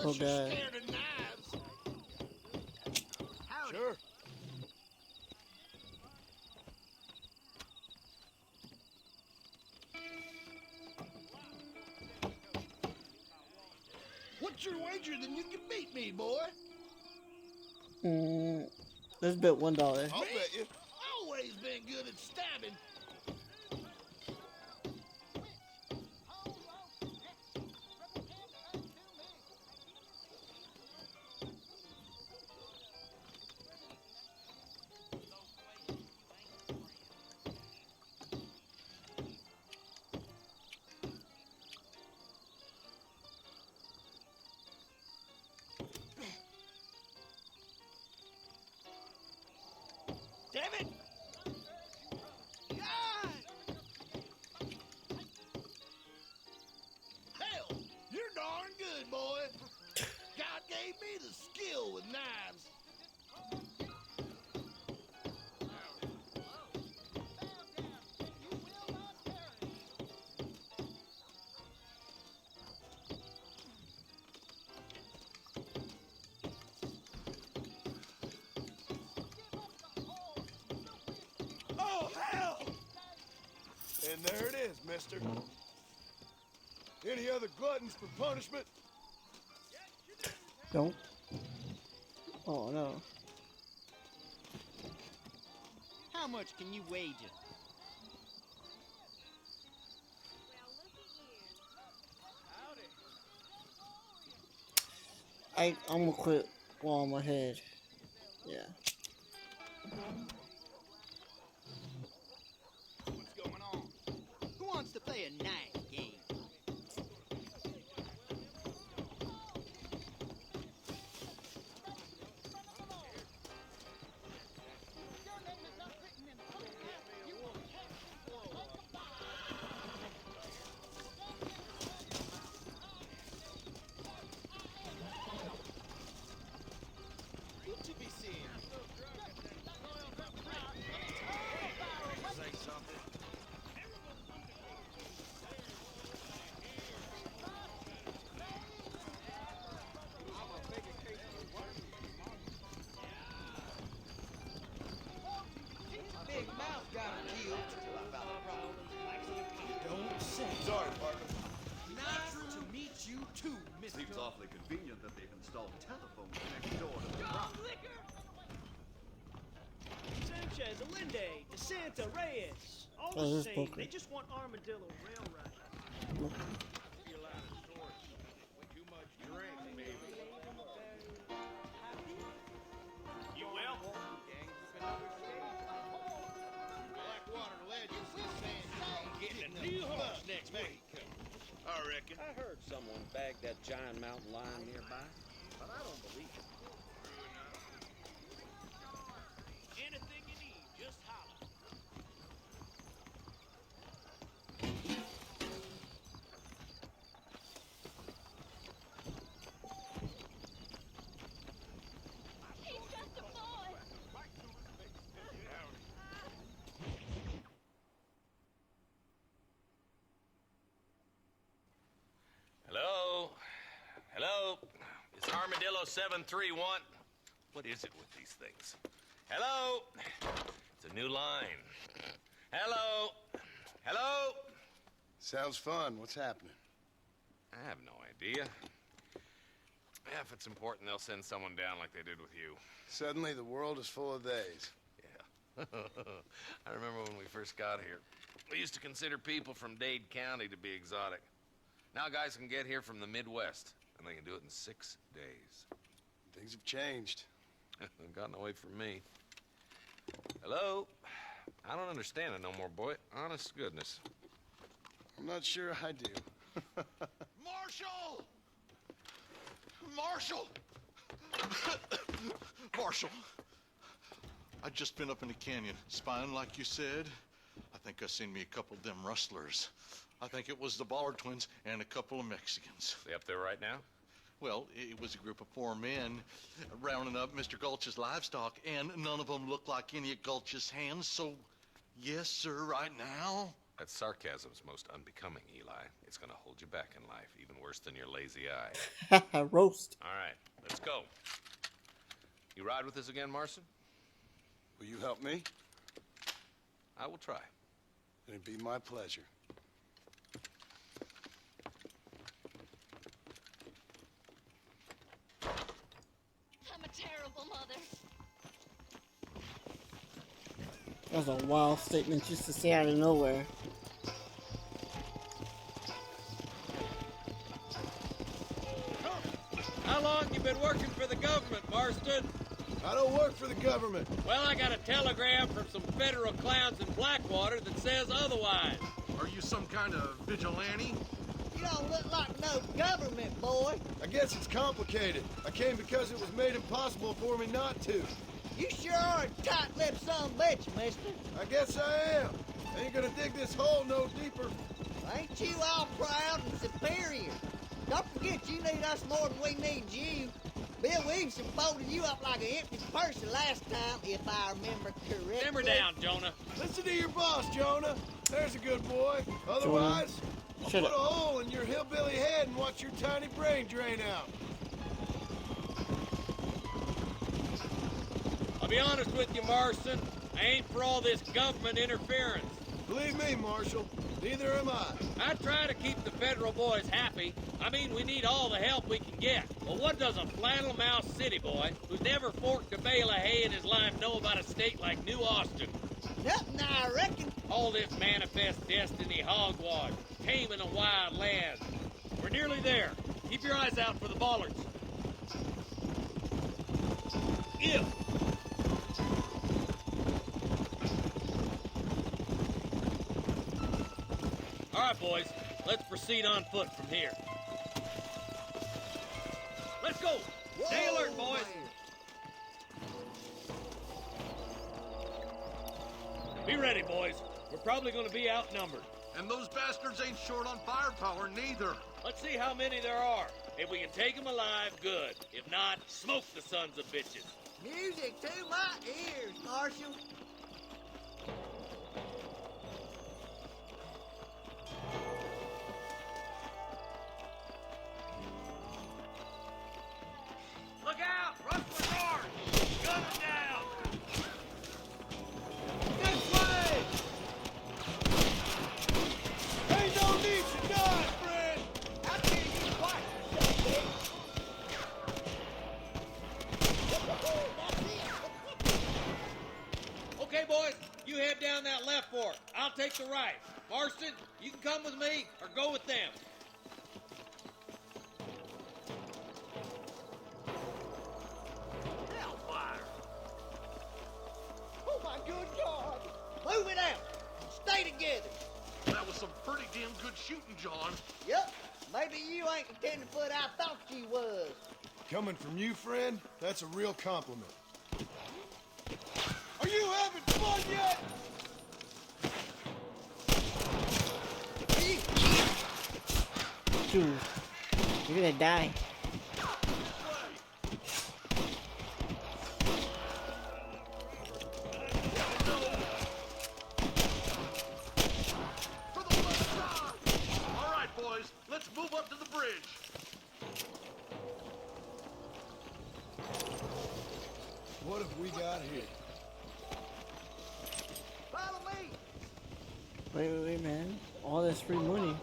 typical Unless you're guy. scared of knives. Sure. What's your wager? Then you can beat me, boy. Let's bet $1. I'll bet you. Always been good at stabbing. Damn it! God! Hell, you're darn good, boy. God gave me the skill with knives. Oh, hell! And there it is, mister. Any other gluttons for punishment? Don't. Oh no. How much can you wager? I'm gonna quit while I'm ahead. Yeah. What's going on? Who wants to play a knife game? Good to be seen. Say something. Big Mouth got him killed. Don't say. Sorry, partner. Nice to meet you too, Mr. Seems awfully convenient that they've installed telephones next door to the rock. Sanchez, Allende, DeSanta, Reyes. All Oh, the this same, Booker. they just want Armadillo rail right. Too much drink, maybe. You will? Blackwater legends is saying Getting a new horse next week. I reckon. I heard someone bagged that giant mountain lion nearby, but I don't believe it. Anything you need, just holler. He's just a boy. Hello? Hello? It's Armadillo 731. What is it with these things? Hello? It's a new line. Hello? Hello? Sounds fun. What's happening? I have no idea. Yeah, if it's important, they'll send someone down like they did with you. Suddenly, the world is full of theys. Yeah. I remember when we first got here. We used to consider people from Dade County to be exotic. Now guys can get here from the Midwest, and they can do it in 6 days. Things have changed. They've gotten away from me. Hello? I don't understand it no more, boy. Honest to goodness. I'm not sure I do. Marshall! Marshall! Marshal, I just been up in the canyon, spying like you said. I think I seen me a couple of them rustlers. I think it was the Ballard twins and a couple of Mexicans. They up there right now? Well, it was a group of 4 men rounding up Mr. Gulch's livestock, and none of them looked like any of Gulch's hands, so yes, sir, right now. That sarcasm's most unbecoming, Eli. It's gonna hold you back in life, even worse than your lazy eye. Roast. All right, let's go. You ride with us again, Marston? Will you help me? I will try. It'd be my pleasure. I'm a terrible mother. That was a wild statement just to say out of nowhere. How long you been working for the government, Marston? I don't work for the government. Well, I got a telegram from some federal clowns in Blackwater that says otherwise. Are you some kind of vigilante? You don't look like no government, boy. I guess it's complicated. I came because it was made impossible for me not to. You sure are a tight-lipped son of a bitch, mister. I guess I am. I ain't gonna dig this hole no deeper. Ain't you all proud and superior? Don't forget you need us more than we need you. Bill Williamson folded you up like an empty purse the last time, if I remember correctly. Simmer down, Jonah. Listen to your boss, Jonah. There's a good boy. Otherwise, I'll Shut put up. a hole in your hillbilly head and watch your tiny brain drain out. I'll be honest with you, Marston. I ain't for all this government interference. Believe me, Marshal, neither am I. I try to keep the federal boys happy. I mean, we need all the help we can get. But what does a flannel mouse city boy who's never forked a bale of hay in his life know about a state like New Austin? Nothing, I reckon. All this manifest destiny hogwash, taming a wild land. We're nearly there. Keep your eyes out for the bollards. If all right, boys, let's proceed on foot from here. Let's go! Stay alert, boys! Be ready, boys. We're probably going to be outnumbered. And those bastards ain't short on firepower, neither. Let's see how many there are. If we can take them alive, good. If not, smoke the sons of bitches. Music to my ears, Marshal. Look out! Rustler's armed! Gun it down! This way! Ain't no need to die, friend! I'll tell you what, Okay, boys, you head down that left fork. I'll take the right. Marston, you can come with me or go with them. Hellfire! Oh my good God! Move it out! Stay together! That was some pretty damn good shooting, John. Yep, maybe you ain't the tenderfoot I thought you was. Coming from you, friend, that's a real compliment. Are you having fun yet? Dude, you're gonna die. All right, boys, let's move up to the bridge. What have we got here? Follow me! Wait, man. All this free money.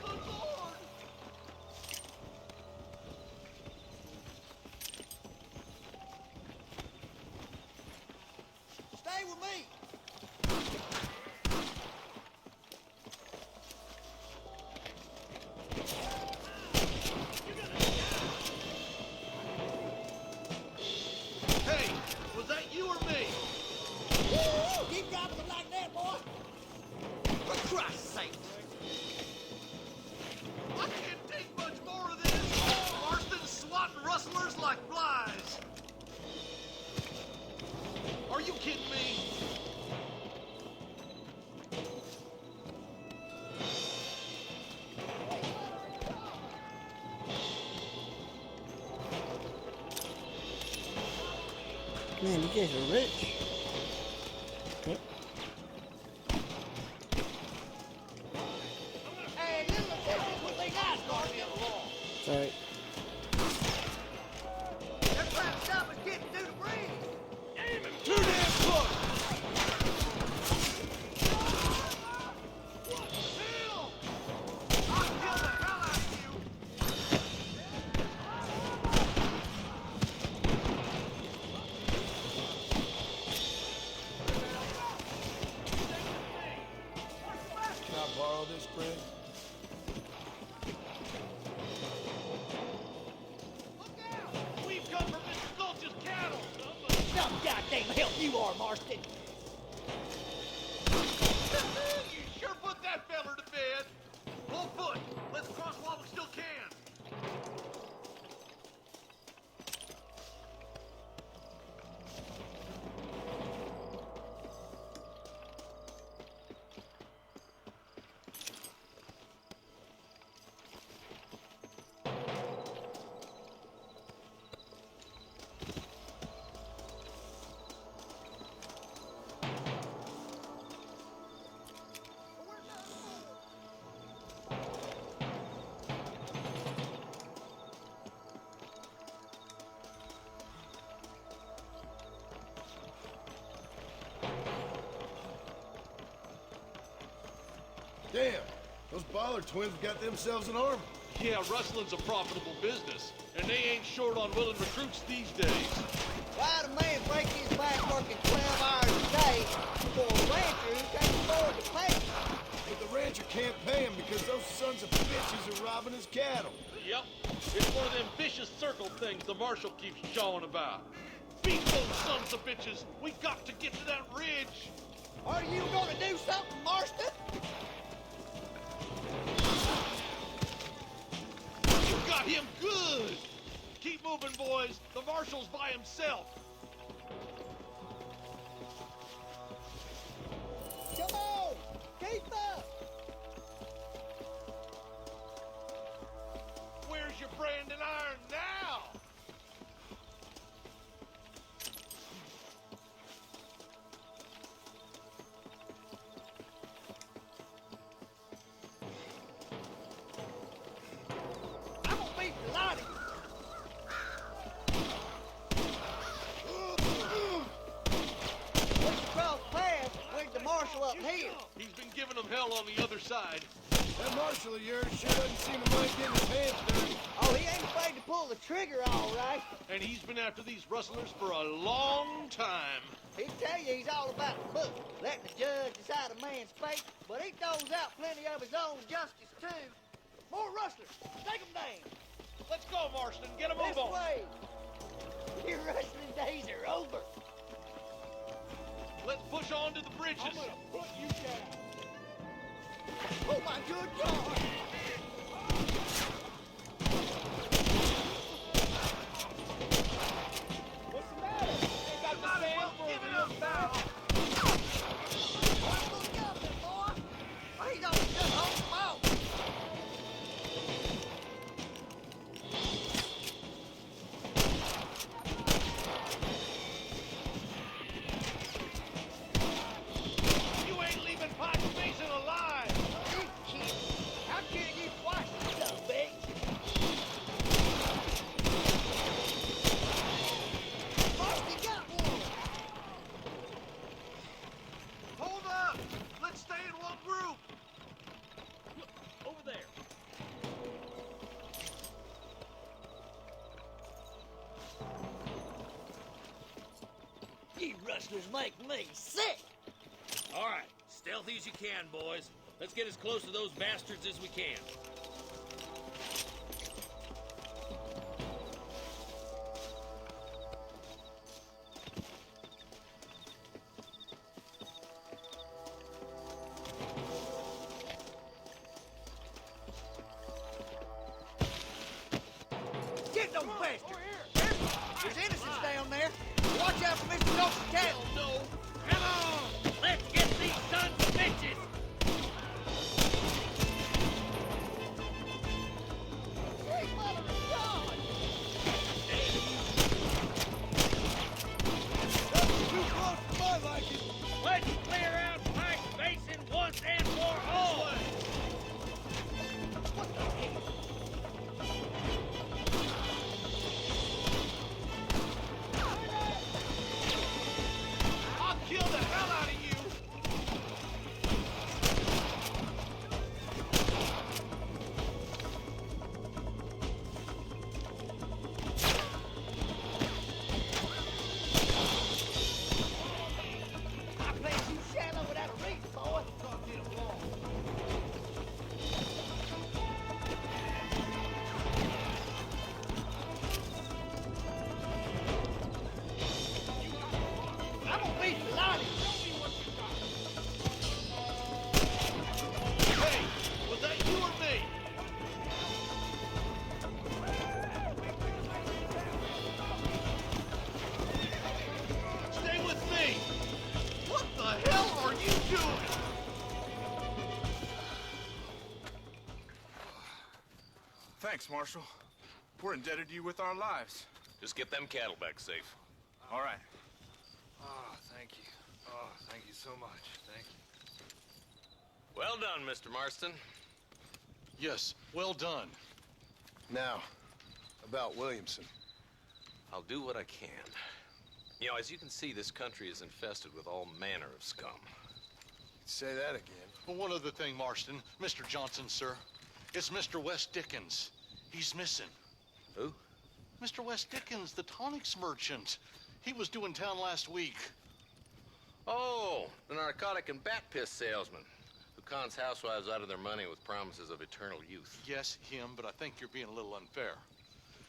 Stay with me! Hey, was that you or me? Woo! Keep dropping them like that, boy! For Christ's sake! I can't take much more of this. Marston's swatting rustlers like flies. Are you kidding me? Man, you guys are rich. Okay. goddamn help you are, Marston. You sure put that feller to bed. Full foot. Let's cross while we still can. Damn, those Ballard twins got themselves an army. Yeah, rustling's a profitable business, and they ain't short on willing recruits these days. Why'd a man break his back working 12 hours a day for a rancher who can't afford to pay him? But the rancher can't pay him because those sons of bitches are robbing his cattle. Yep, it's one of them vicious circle things the marshal keeps jawing about. Beat those sons of bitches! We got to get to that ridge! Are you gonna do something, Marston? You got him good! Keep moving, boys. The marshal's by himself. Come on! Keep up! Where's your branding iron now? I'm gonna beat the lot of you. Once you cross paths, where's the marshal up here? He's been giving them hell on the other side. That marshal of yours sure doesn't seem to mind getting his hands dirty. Oh, he ain't afraid to pull the trigger, all right. And he's been after these rustlers for a long time. He'd tell you he's all about the book, letting the judge decide a man's fate, but he throws out plenty of his own justice, too. More rustlers. Take them down. Let's go, Marston. Get a move This on. way. Your rustling days are over. Let's push on to the bridges. I'm gonna put you down. Oh, my good God. What's the matter? Ain't got the sand for give it up now. Look out there, boy. He's on just on the ball. You ain't leaving Pike Mason alive. You kid. How can you twice, you son of a bitch? Marston got one. Hold up. Let's stay in one group. Over there. You rustlers make me sick. All right, stealthy as you can, boys. Let's get as close to those bastards as we can. Get those bastards. There's innocents down there. Watch out for Mr. Dawson's cattle. No. Come on! Let's get these sons of bitches! Hey, mother of God. That's too close for my liking. Let's clear out Pike Basin once and for all! What the hell? I'll kill the hell out Thanks, Marshal. We're indebted to you with our lives. Just get them cattle back safe. All right. Oh, thank you. Oh, thank you so much. Thank you. Well done, Mr. Marston. Yes, well done. Now, about Williamson. I'll do what I can. You know, as you can see, this country is infested with all manner of scum. Say that again. Well, one other thing, Marston. Mr. Johnson, sir. It's Mr. West Dickens. He's missing. Who? Mr. West Dickens, the tonics merchant. He was due in town last week. Oh, the narcotic and bat piss salesman who cons housewives out of their money with promises of eternal youth. Yes, him, but I think you're being a little unfair.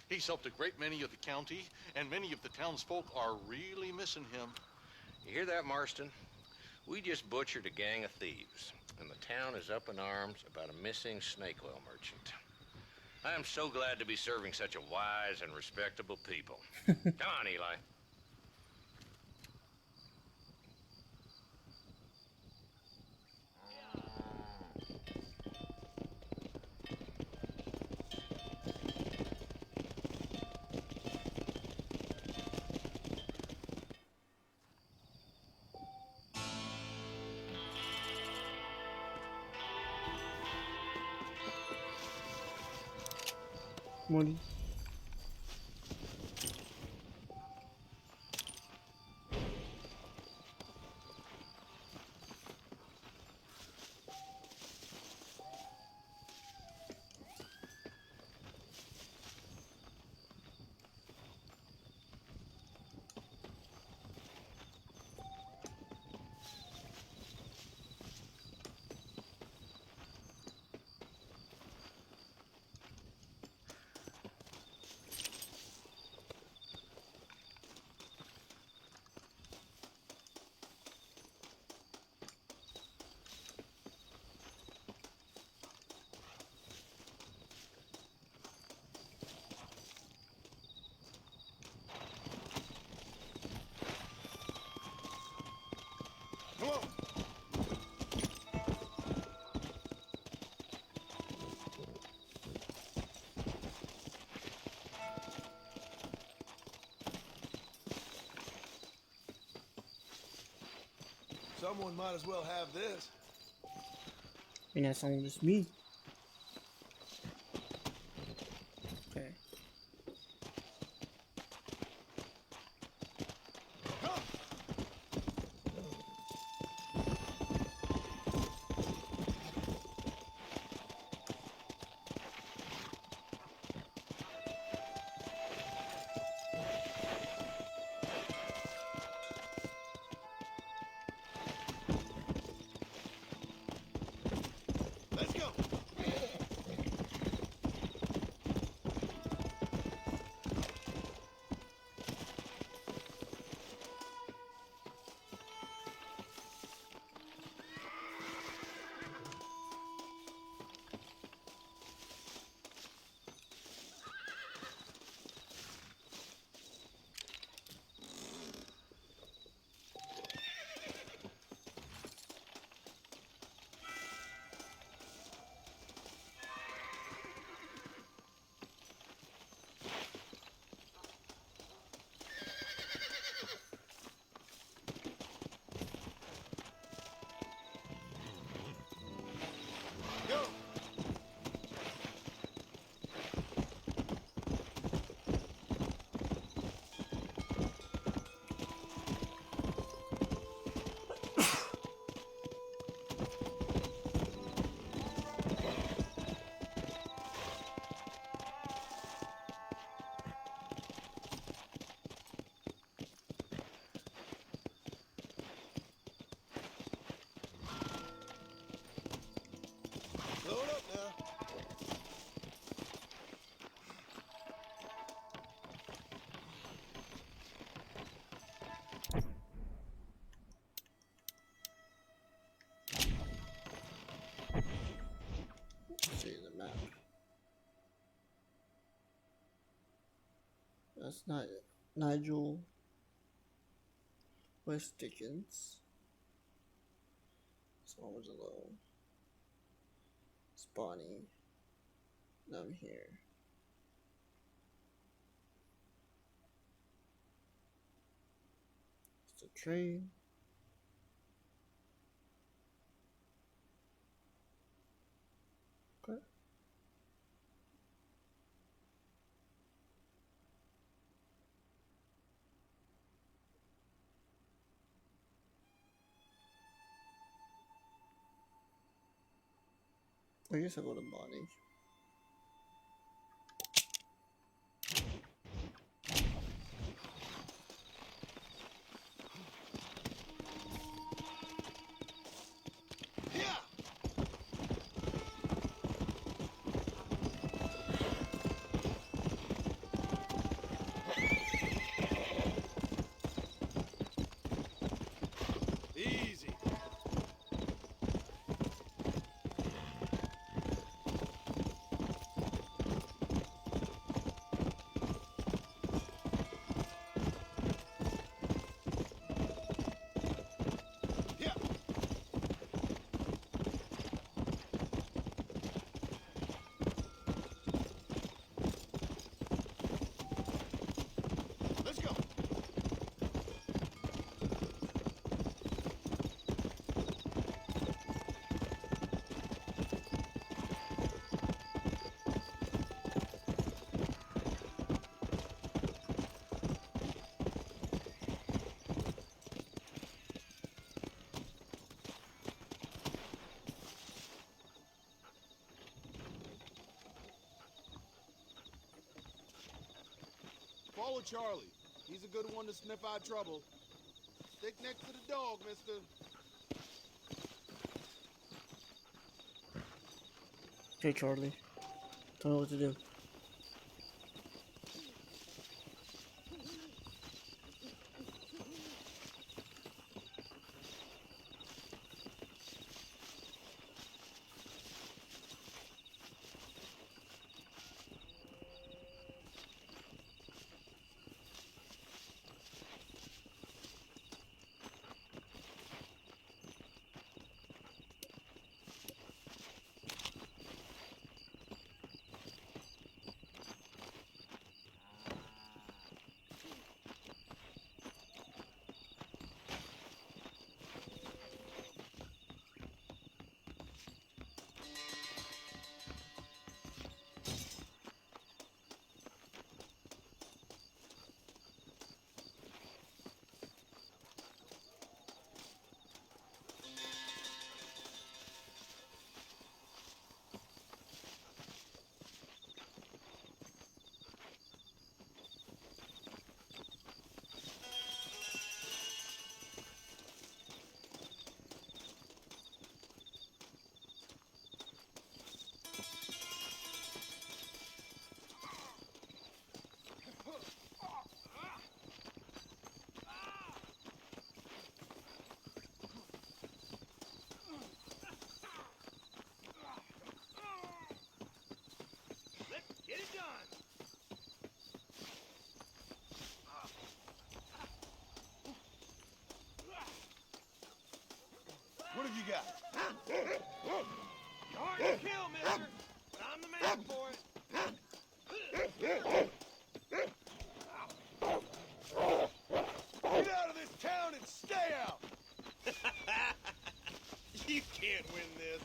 He's helped a great many of the county, and many of the townsfolk are really missing him. You hear that, Marston? We just butchered a gang of thieves, and the town is up in arms about a missing snake oil merchant. I am so glad to be serving such a wise and respectable people. Come on, Eli. Money. Come on. Someone might as well have this. And that song was me. Okay. Let's go. Go. Load up now. See the map. That's not Nigel West Dickens. This one was alone. It's Bonnie. And I'm here. a train. Okay. I guess I'll go to Bonnie. Easy. Let's go. Follow Charlie. He's a good one to sniff out trouble. Stick next to the dog, mister. Okay, Charlie. Don't know what to do. Get it done. What have you got? You're hard to kill, mister, but I'm the man for it. Get out of this town and stay out. You can't win this.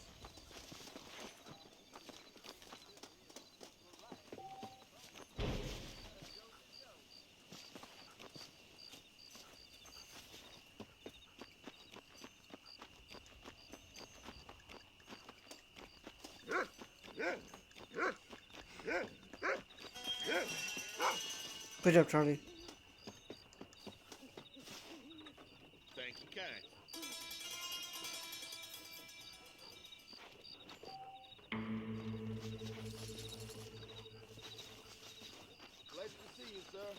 Good job, Charlie. Thank you, kind. Pleasure to see you, sir.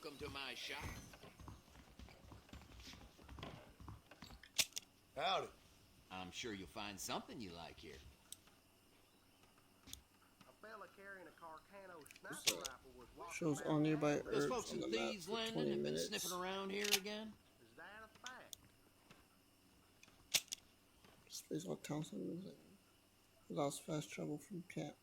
welcome to my shop. Howdy. I'm sure you'll find something you like here. A fella carrying a Carcano sniper rifle was walking Shows around all nearby town. Those herbs folks on at the map Thieves for Landing 20 have been minutes. sniffing around here again. Is that a fact? This place all Townsend was in. Lost fast travel from camp.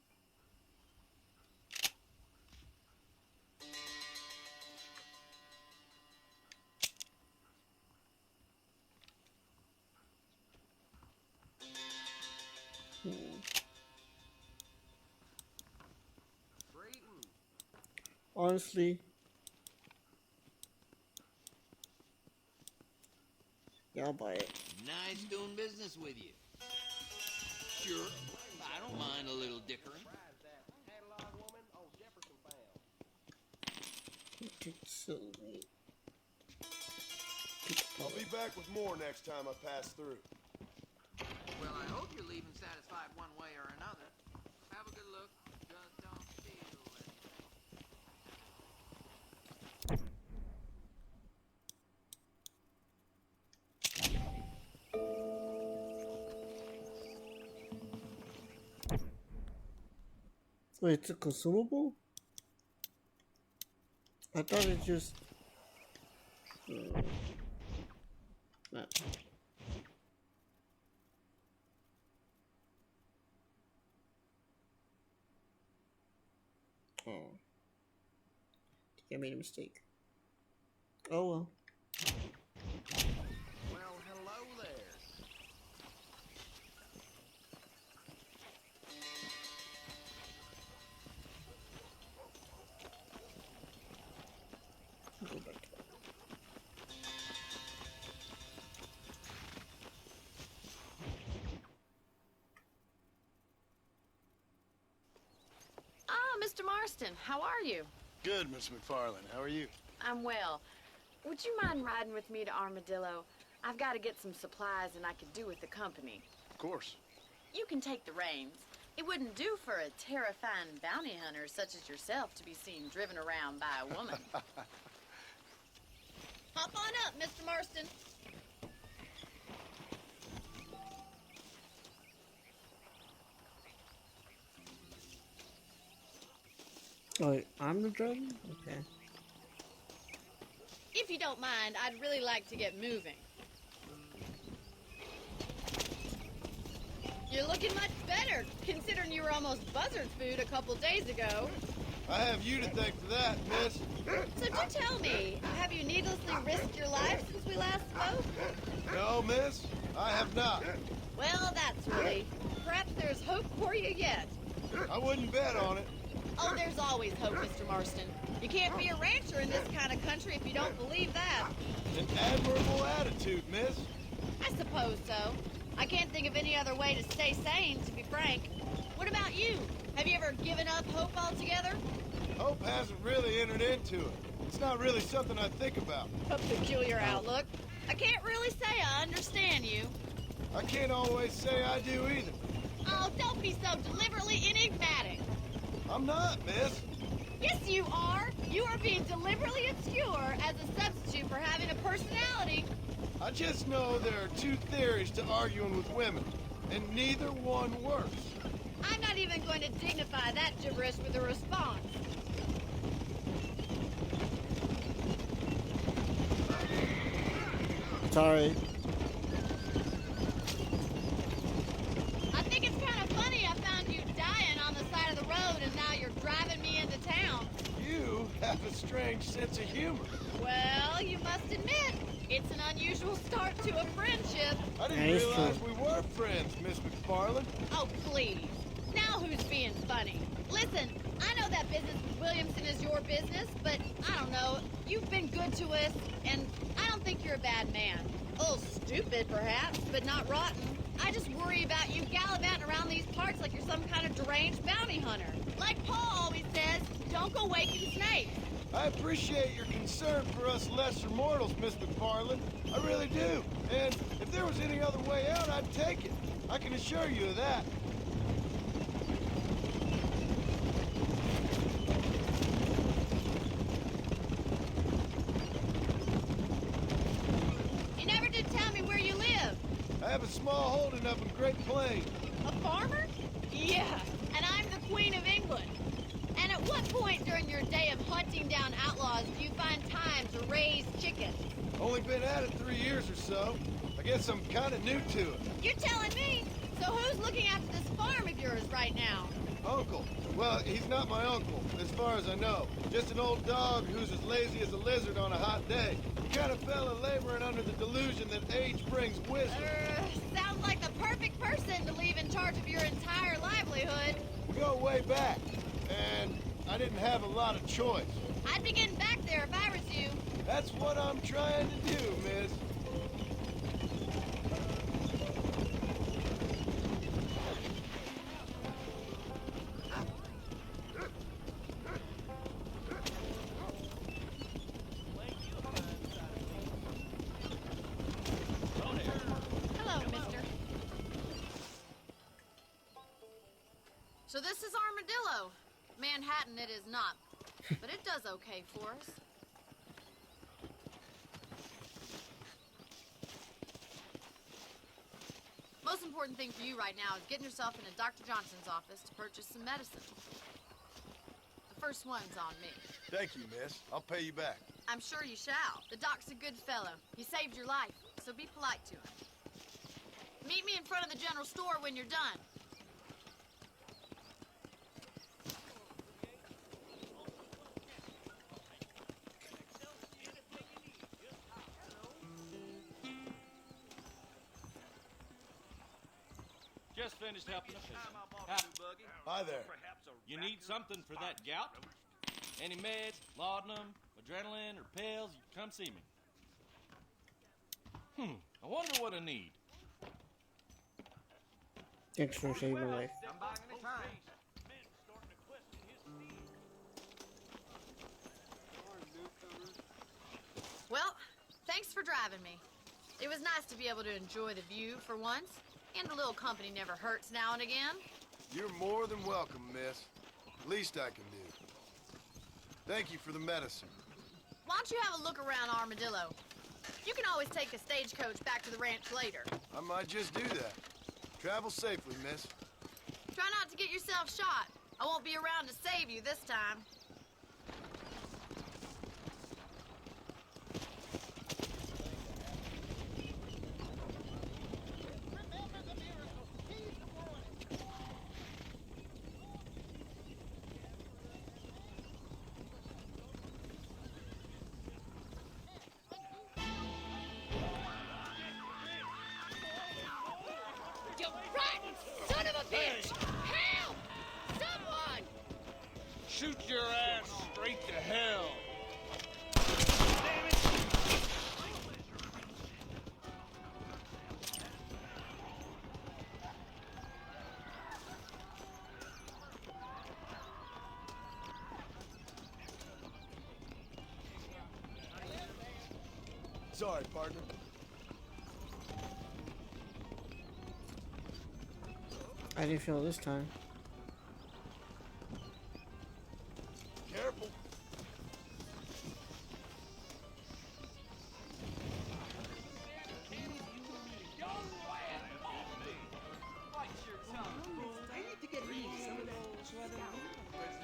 Honestly, yeah, I'll buy it. Nice doing business with you. Sure, I don't mind a little dickering. Catalog woman on Jefferson Bound. Silly. I'll be back with more next time I pass through. Well, I hope you're leaving satisfied one way or another. Have a good look. Just don't steal anything. Wait, it's a consumable? I thought it just... Nah. Oh. I think I made a mistake. Oh well. Well, hello there. Go back to that. Ah, Mr. Marston, how are you? Good, Miss McFarland. How are you? I'm well. Would you mind riding with me to Armadillo? I've got to get some supplies and I could do with the company. Of course. You can take the reins. It wouldn't do for a terrifying bounty hunter such as yourself to be seen driven around by a woman. Hop on up, Mr. Marston. Oh, wait, I'm the driver? Okay. If you don't mind, I'd really like to get moving. You're looking much better, considering you were almost buzzard food a couple days ago. I have you to thank for that, miss. So do tell me, have you needlessly risked your life since we last spoke? No, miss, I have not. Well, that's relief. Perhaps there's hope for you yet. I wouldn't bet on it. Oh, there's always hope, Mr. Marston. You can't be a rancher in this kind of country if you don't believe that. An admirable attitude, miss. I suppose so. I can't think of any other way to stay sane, to be frank. What about you? Have you ever given up hope altogether? Hope hasn't really entered into it. It's not really something I think about. A peculiar outlook. I can't really say I understand you. I can't always say I do either. Oh, don't be so deliberately enigmatic. I'm not, miss. Yes, you are. You are being deliberately obscure as a substitute for having a personality. I just know there are two theories to arguing with women, and neither one works. I'm not even going to dignify that gibberish with a response. Sorry. I think it's kind of funny I found you dying on the side of the road and now you're driving me into town. You have a strange sense of humor. Well, you must admit, it's an unusual start to a friendship. I didn't realize we were friends, Miss McFarland. Oh, please. Now who's being funny? Listen, I know that business with Williamson is your business, but I don't know. You've been good to us, and I don't think you're a bad man. A little stupid, perhaps, but not rotten. I just worry about you gallivanting around these parts like you're some kind of deranged bounty hunter. Like Paul always says, don't go waking snakes. I appreciate your concern for us lesser mortals, Miss McFarland. I really do. And if there was any other way out, I'd take it. I can assure you of that. have a small holding up in Great Plains. A farmer? Yeah, and I'm the Queen of England. And at what point during your day of hunting down outlaws do you find time to raise chickens? Only been at it 3 years or so. I guess I'm kind of new to it. You're telling me? So who's looking after this farm of yours right now? Uncle. Well, he's not my uncle, as far as I know. Just an old dog who's as lazy as a lizard on a hot day. The kind of fella laboring under the delusion that age brings wisdom. Sounds like the perfect person to leave in charge of your entire livelihood. We go way back, and I didn't have a lot of choice. I'd be getting back there if I was you. That's what I'm trying to do, miss. Hello, mister. So this is Armadillo. Manhattan it is not, but it does okay for us. Most important thing for you right now is getting yourself into Dr. Johnson's office to purchase some medicine. The first one's on me. Thank you, miss. I'll pay you back. I'm sure you shall. The doc's a good fellow. He saved your life, so be polite to him. Meet me in front of the general store when you're done. Just finished helping a patient. Hi there. You need something for that gout? Any meds, laudanum, adrenaline, or pills, you come see me. I wonder what I need. Thanks for saving my life. Well, thanks for driving me. It was nice to be able to enjoy the view for once, and a little company never hurts now and again. You're more than welcome, miss. Least I can do. Thank you for the medicine. Why don't you have a look around Armadillo? You can always take a stagecoach back to the ranch later. I might just do that. Travel safely, miss. Try not to get yourself shot. I won't be around to save you this time. You rotten son of a bitch! Help! Someone! Shoot your ass straight to hell. Sorry, partner. I didn't feel it this time. Careful.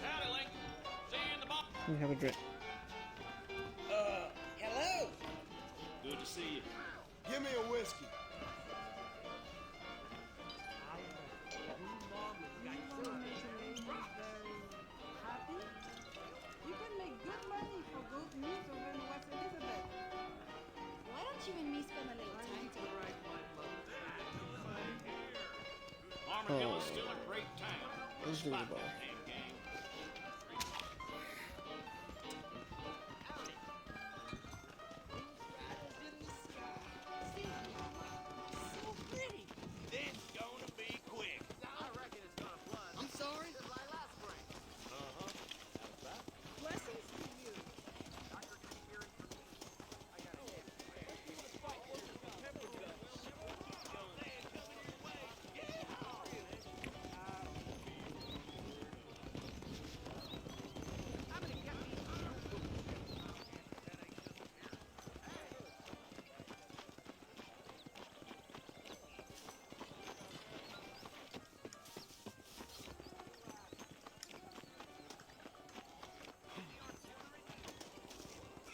Howdy, Lincoln. See you in the box. Let me have a drink. Hello? Good to see you. Give me a whiskey. You can make good money for good news over in West Elizabeth. Why don't you and me spend a little time together? Armadillo's still a great town. Let's do the ball. Damn gang. It's gonna be quick. I reckon it's gonna flood. I'm sorry. Just like last spring. Uh-huh. Blessings to you. Doctor, keep hearing from me. I gotta go.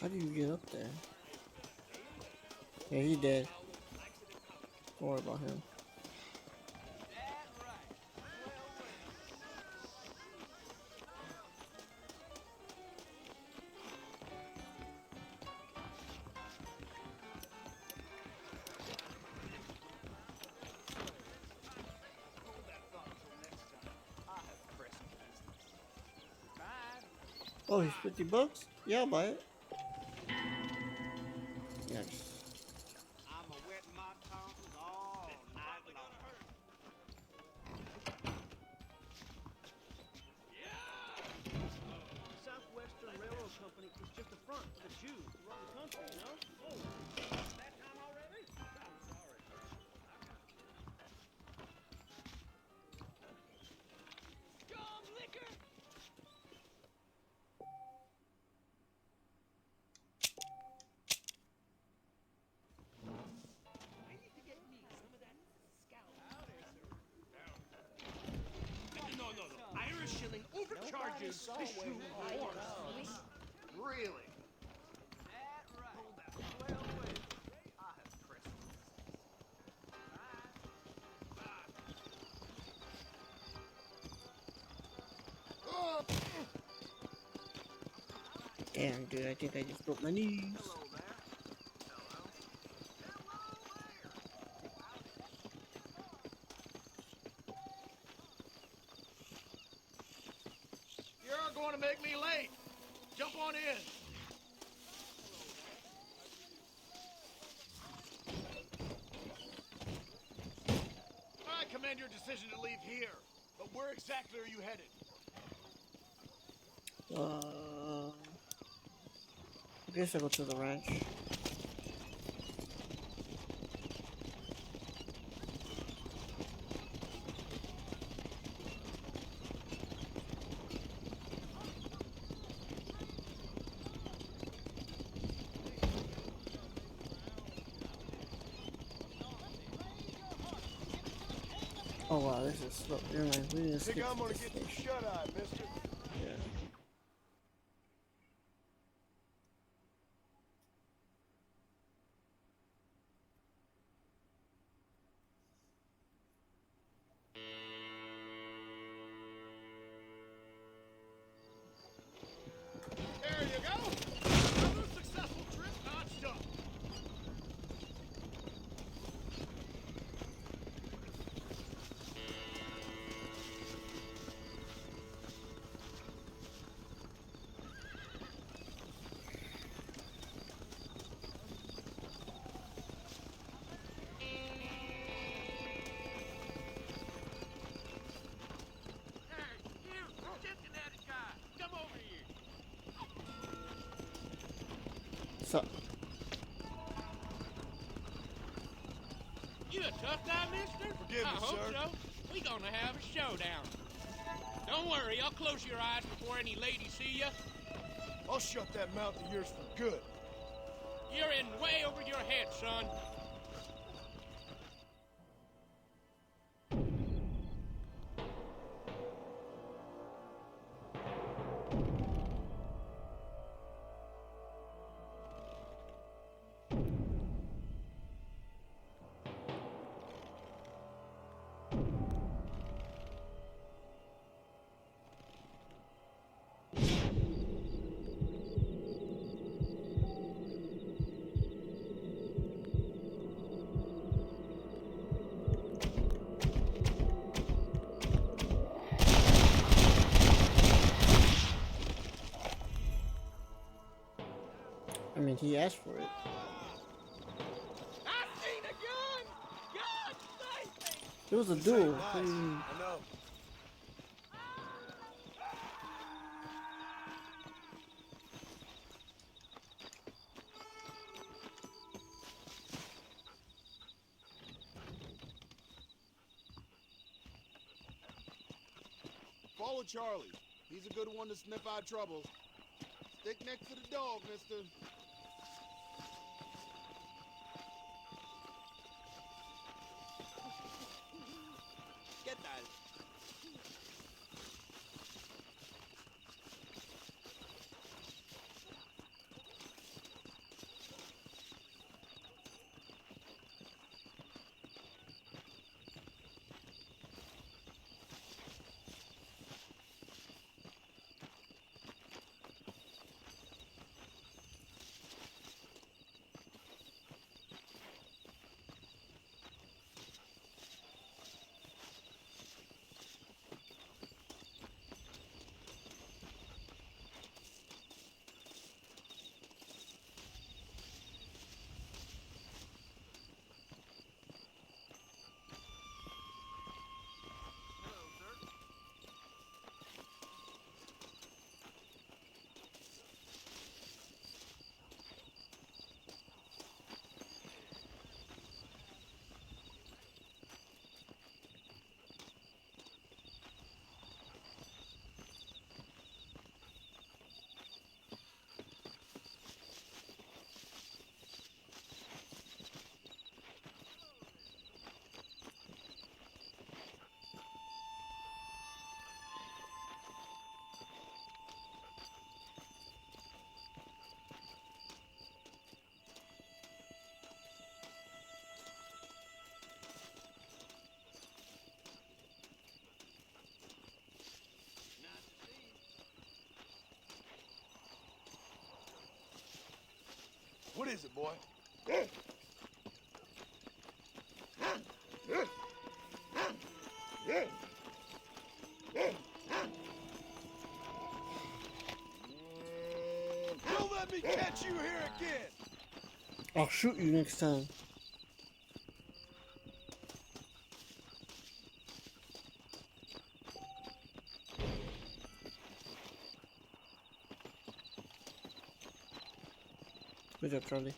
How do you get up there? Yeah, he dead. Don't worry about him. Oh, he's $50? Yeah, I'll buy it. Yes. I'm a wetting my tonsils all night long. Southwestern Railroad Company is just a front for the Jews to run the country, you know? Oh, that time already? I'm sorry. Scum liquor! No. Irish shilling overcharges to shoe horse. Really? Damn, dude, I think I just broke my knees. You're going to make me late. Jump on in. I commend your decision to leave here. But where exactly are you headed? I guess I'll go to the ranch. Oh wow, this is slow. Never mind, we didn't skip Think I'm to gonna this get you station. shut-eye, mister. Yeah. There you go. Another successful trip notched up. Come over here. So, You a tough guy, mister? Forgive me, I hope sir. so. We gonna have a showdown. Don't worry, I'll close your eyes before any ladies see you. I'll shut that mouth of yours for good. You're in way over your head, son. I mean, he asked for it. I seen a gun! God save me! It was a duel. Nice. I know. Follow Charlie. He's a good one to sniff out trouble. Stick next to the dog, mister. Get that. What is it, boy? Don't let me catch you here again! I'll shoot you next time. Good job, Charlie.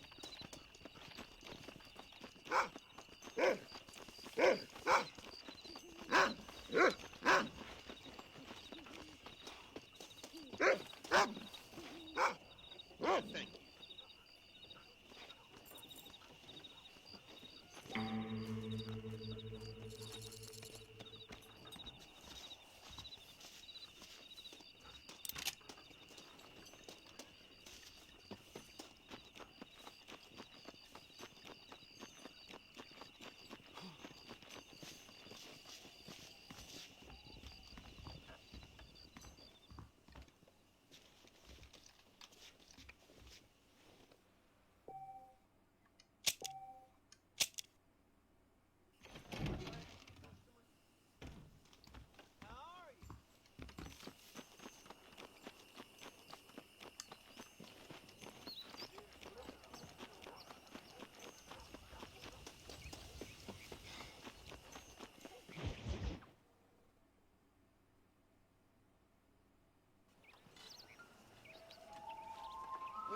Thank you.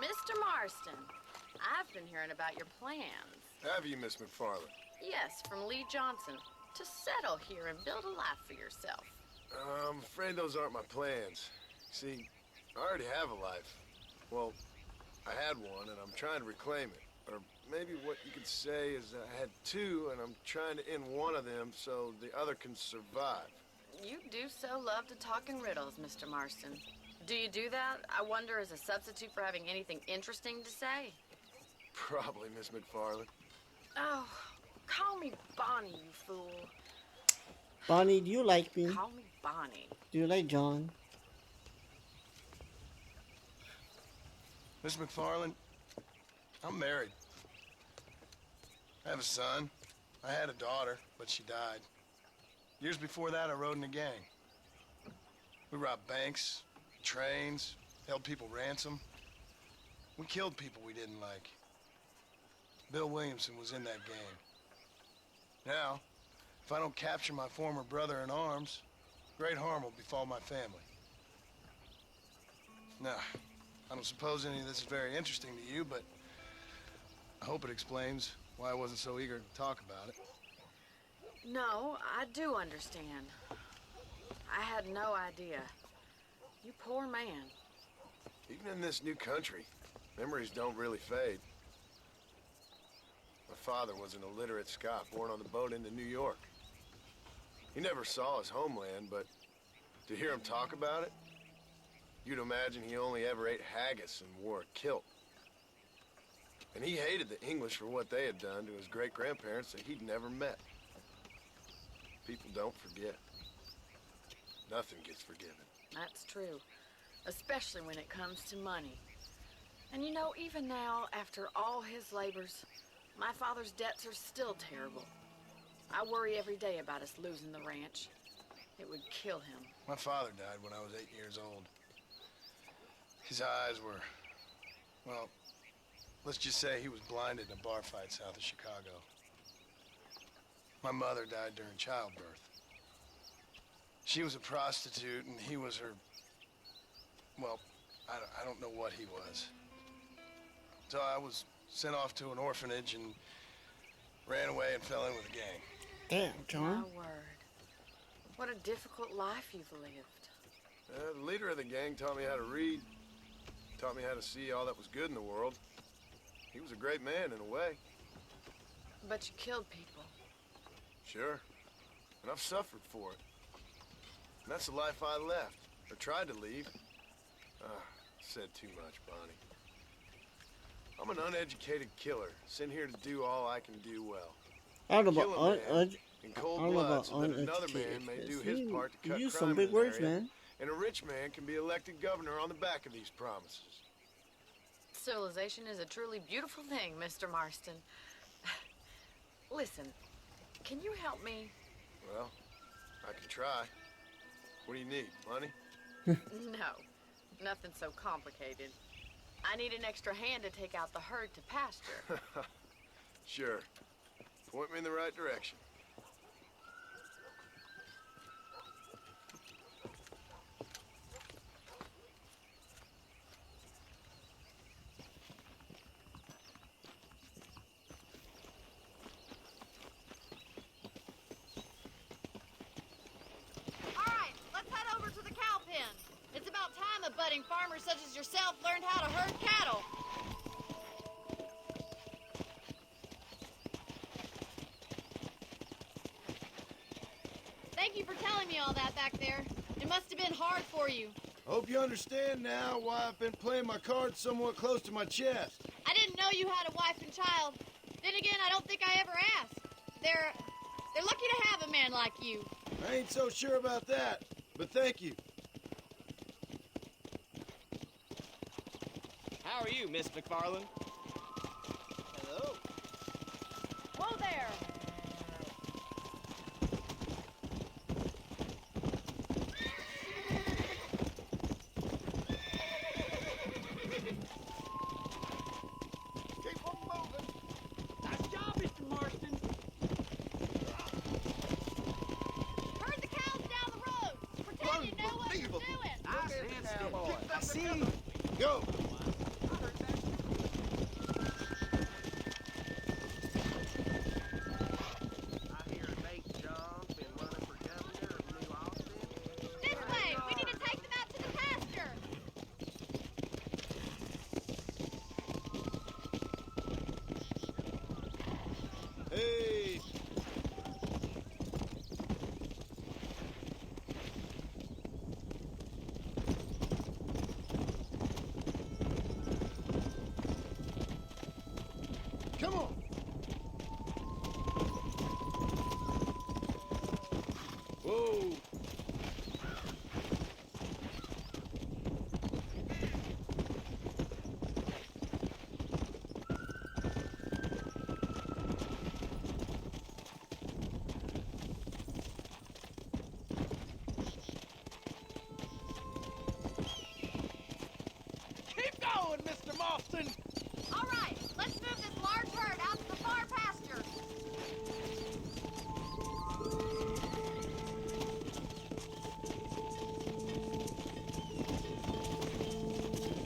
Mr. Marston, I've been hearing about your plans. Have you, Miss McFarland? Yes, from Lee Johnson. To settle here and build a life for yourself. I'm afraid those aren't my plans. See, I already have a life. Well, I had one, and I'm trying to reclaim it. Or maybe what you could say is I had two, and I'm trying to end one of them so the other can survive. You do so love to talk in riddles, Mr. Marston. Do you do that, I wonder, as a substitute for having anything interesting to say? Probably, Miss McFarland. Oh, call me Bonnie, you fool. Bonnie, do you like me? Call me Bonnie. Do you like John? Miss McFarland, I'm married. I have a son. I had a daughter, but she died. Years before that, I rode in a gang. We robbed banks, trains, held people ransom. We killed people we didn't like. Bill Williamson was in that gang. Now, if I don't capture my former brother in arms, great harm will befall my family. Now, I don't suppose any of this is very interesting to you, but I hope it explains why I wasn't so eager to talk about it. No, I do understand. I had no idea. You poor man. Even in this new country, memories don't really fade. My father was an illiterate Scot born on the boat into New York. He never saw his homeland, but to hear him talk about it, you'd imagine he only ever ate haggis and wore a kilt. And he hated the English for what they had done to his great-grandparents that he'd never met. People don't forget. Nothing gets forgiven. That's true. Especially when it comes to money. And you know, even now, after all his labors, my father's debts are still terrible. I worry every day about us losing the ranch. It would kill him. My father died when I was 8 years old. His eyes were, well, let's just say he was blinded in a bar fight south of Chicago. My mother died during childbirth. She was a prostitute, and he was her, well, I don't know what he was. So I was sent off to an orphanage and ran away and fell in with a gang. Damn, John. My word. What a difficult life you've lived. The leader of the gang taught me how to read, taught me how to see all that was good in the world. He was a great man in a way. But you killed people. Sure. And I've suffered for it. And that's the life I left, or tried to leave. Said too much, Bonnie. I'm an uneducated killer, sent here to do all I can do well. I don't know Kill a about man in cold blood so that another man may do his part to cut You use crime some big in an words, area, man. and a rich man can be elected governor on the back of these promises. Civilization is a truly beautiful thing, Mr. Marston. Listen, can you help me? Well, I can try. What do you need? Money? No, nothing so complicated. I need an extra hand to take out the herd to pasture. Sure. Point me in the right direction. All right, let's head over to the cow pen. It's about time a budding farmer such as yourself learned how to herd cattle. Thank you for telling me all that back there. It must have been hard for you. Hope you understand now why I've been playing my cards somewhat close to my chest. I didn't know you had a wife and child. Then again, I don't think I ever asked. They're lucky to have a man like you. I ain't so sure about that, but thank you. How are you, Miss McFarland? Hello. Whoa there! Keep on moving. Nice job, Mr. Marston. Herd the cows down the road. Pretend you know what you're doing. Nice hand cowboy. I see. Go. I hear Nate John's been running for governor of New Austin. This way. We need to take them out to the pasture. Hey. Come on. Whoa. Keep going, Mr. Marston. All right, let's move this large herd out to the far pasture.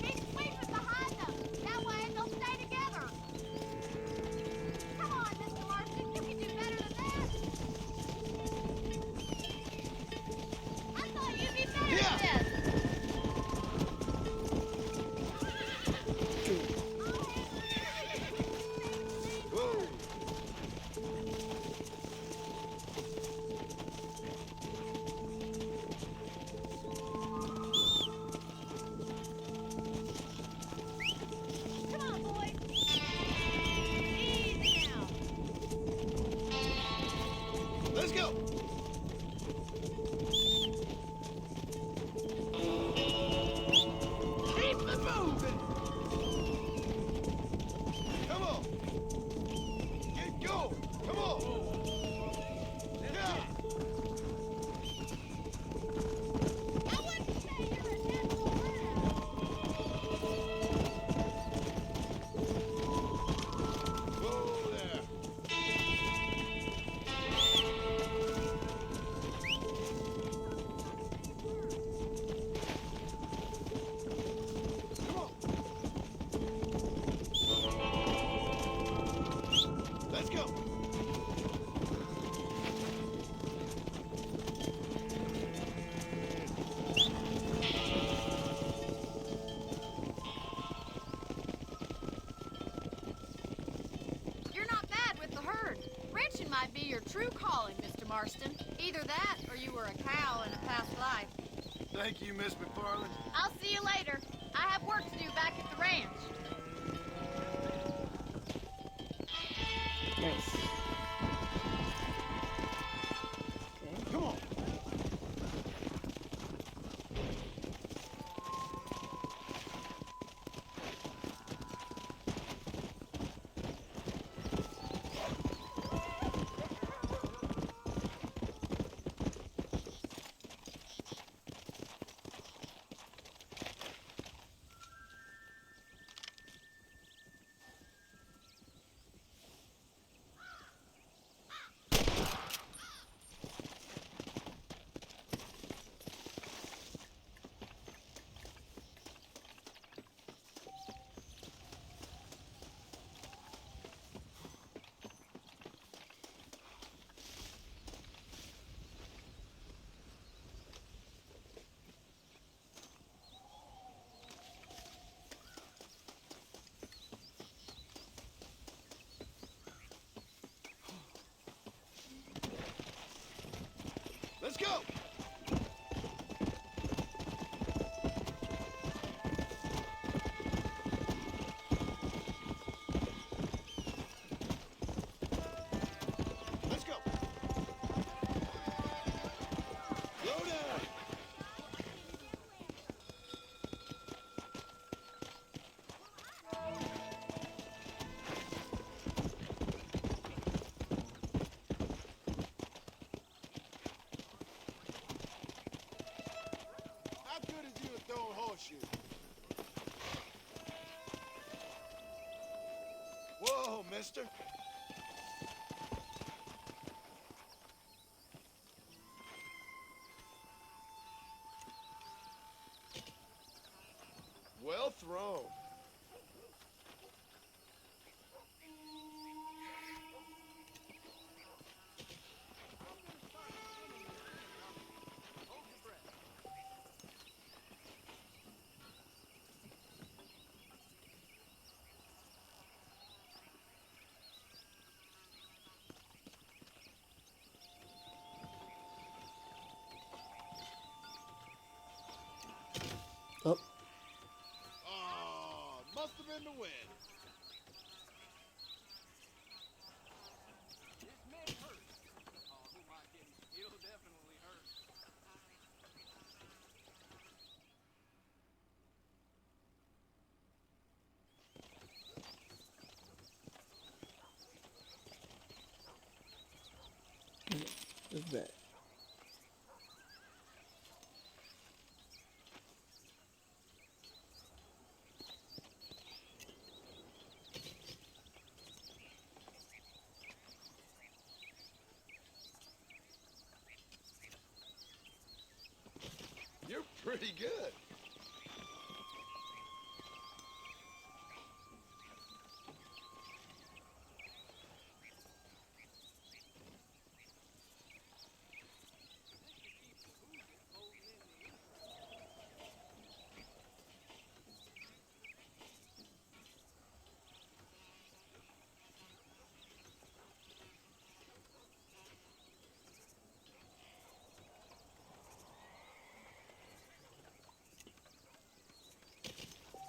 Keep sweeping behind them. That way they'll stay together. Come on, Mr. Marston, you can do better than that. I thought you'd be better at this. Whoa. Come on, boys. Easy now. Let's go. Keep it moving. Come on. Get going. Come on. Yeah. I wouldn't say you're a gentle rat. Whoa there. Come on. Let's go. You're not bad with the herd. Ranching might be your true calling, Mr. Marston. Either that, or you were a cow in a past life. Thank you, Miss McFarland. I'll see you later. I have work to do back at the ranch. Nice. Come on. Let's go! Let's go! Slow down! How good is you at throwing horseshoes? Whoa, mister. Well thrown. Oh, Oh, must have been the wind. This may hurt. Oh, who might get him? It'll definitely hurt. what's that? You're pretty good.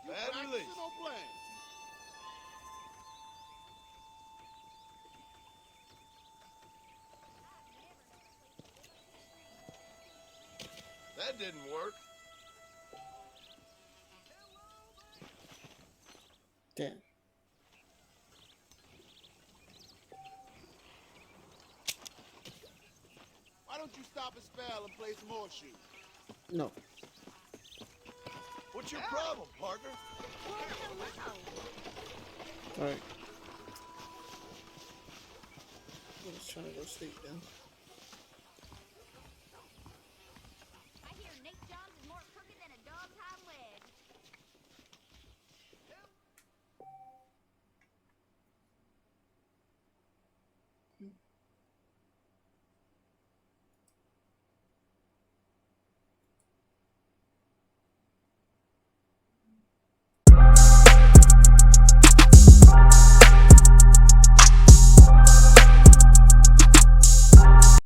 Bad release. No blame. That didn't work. Damn. Why don't you stop a spell and play some horseshoes? No. What's your problem, partner? Alright. Let's try to go sleep then.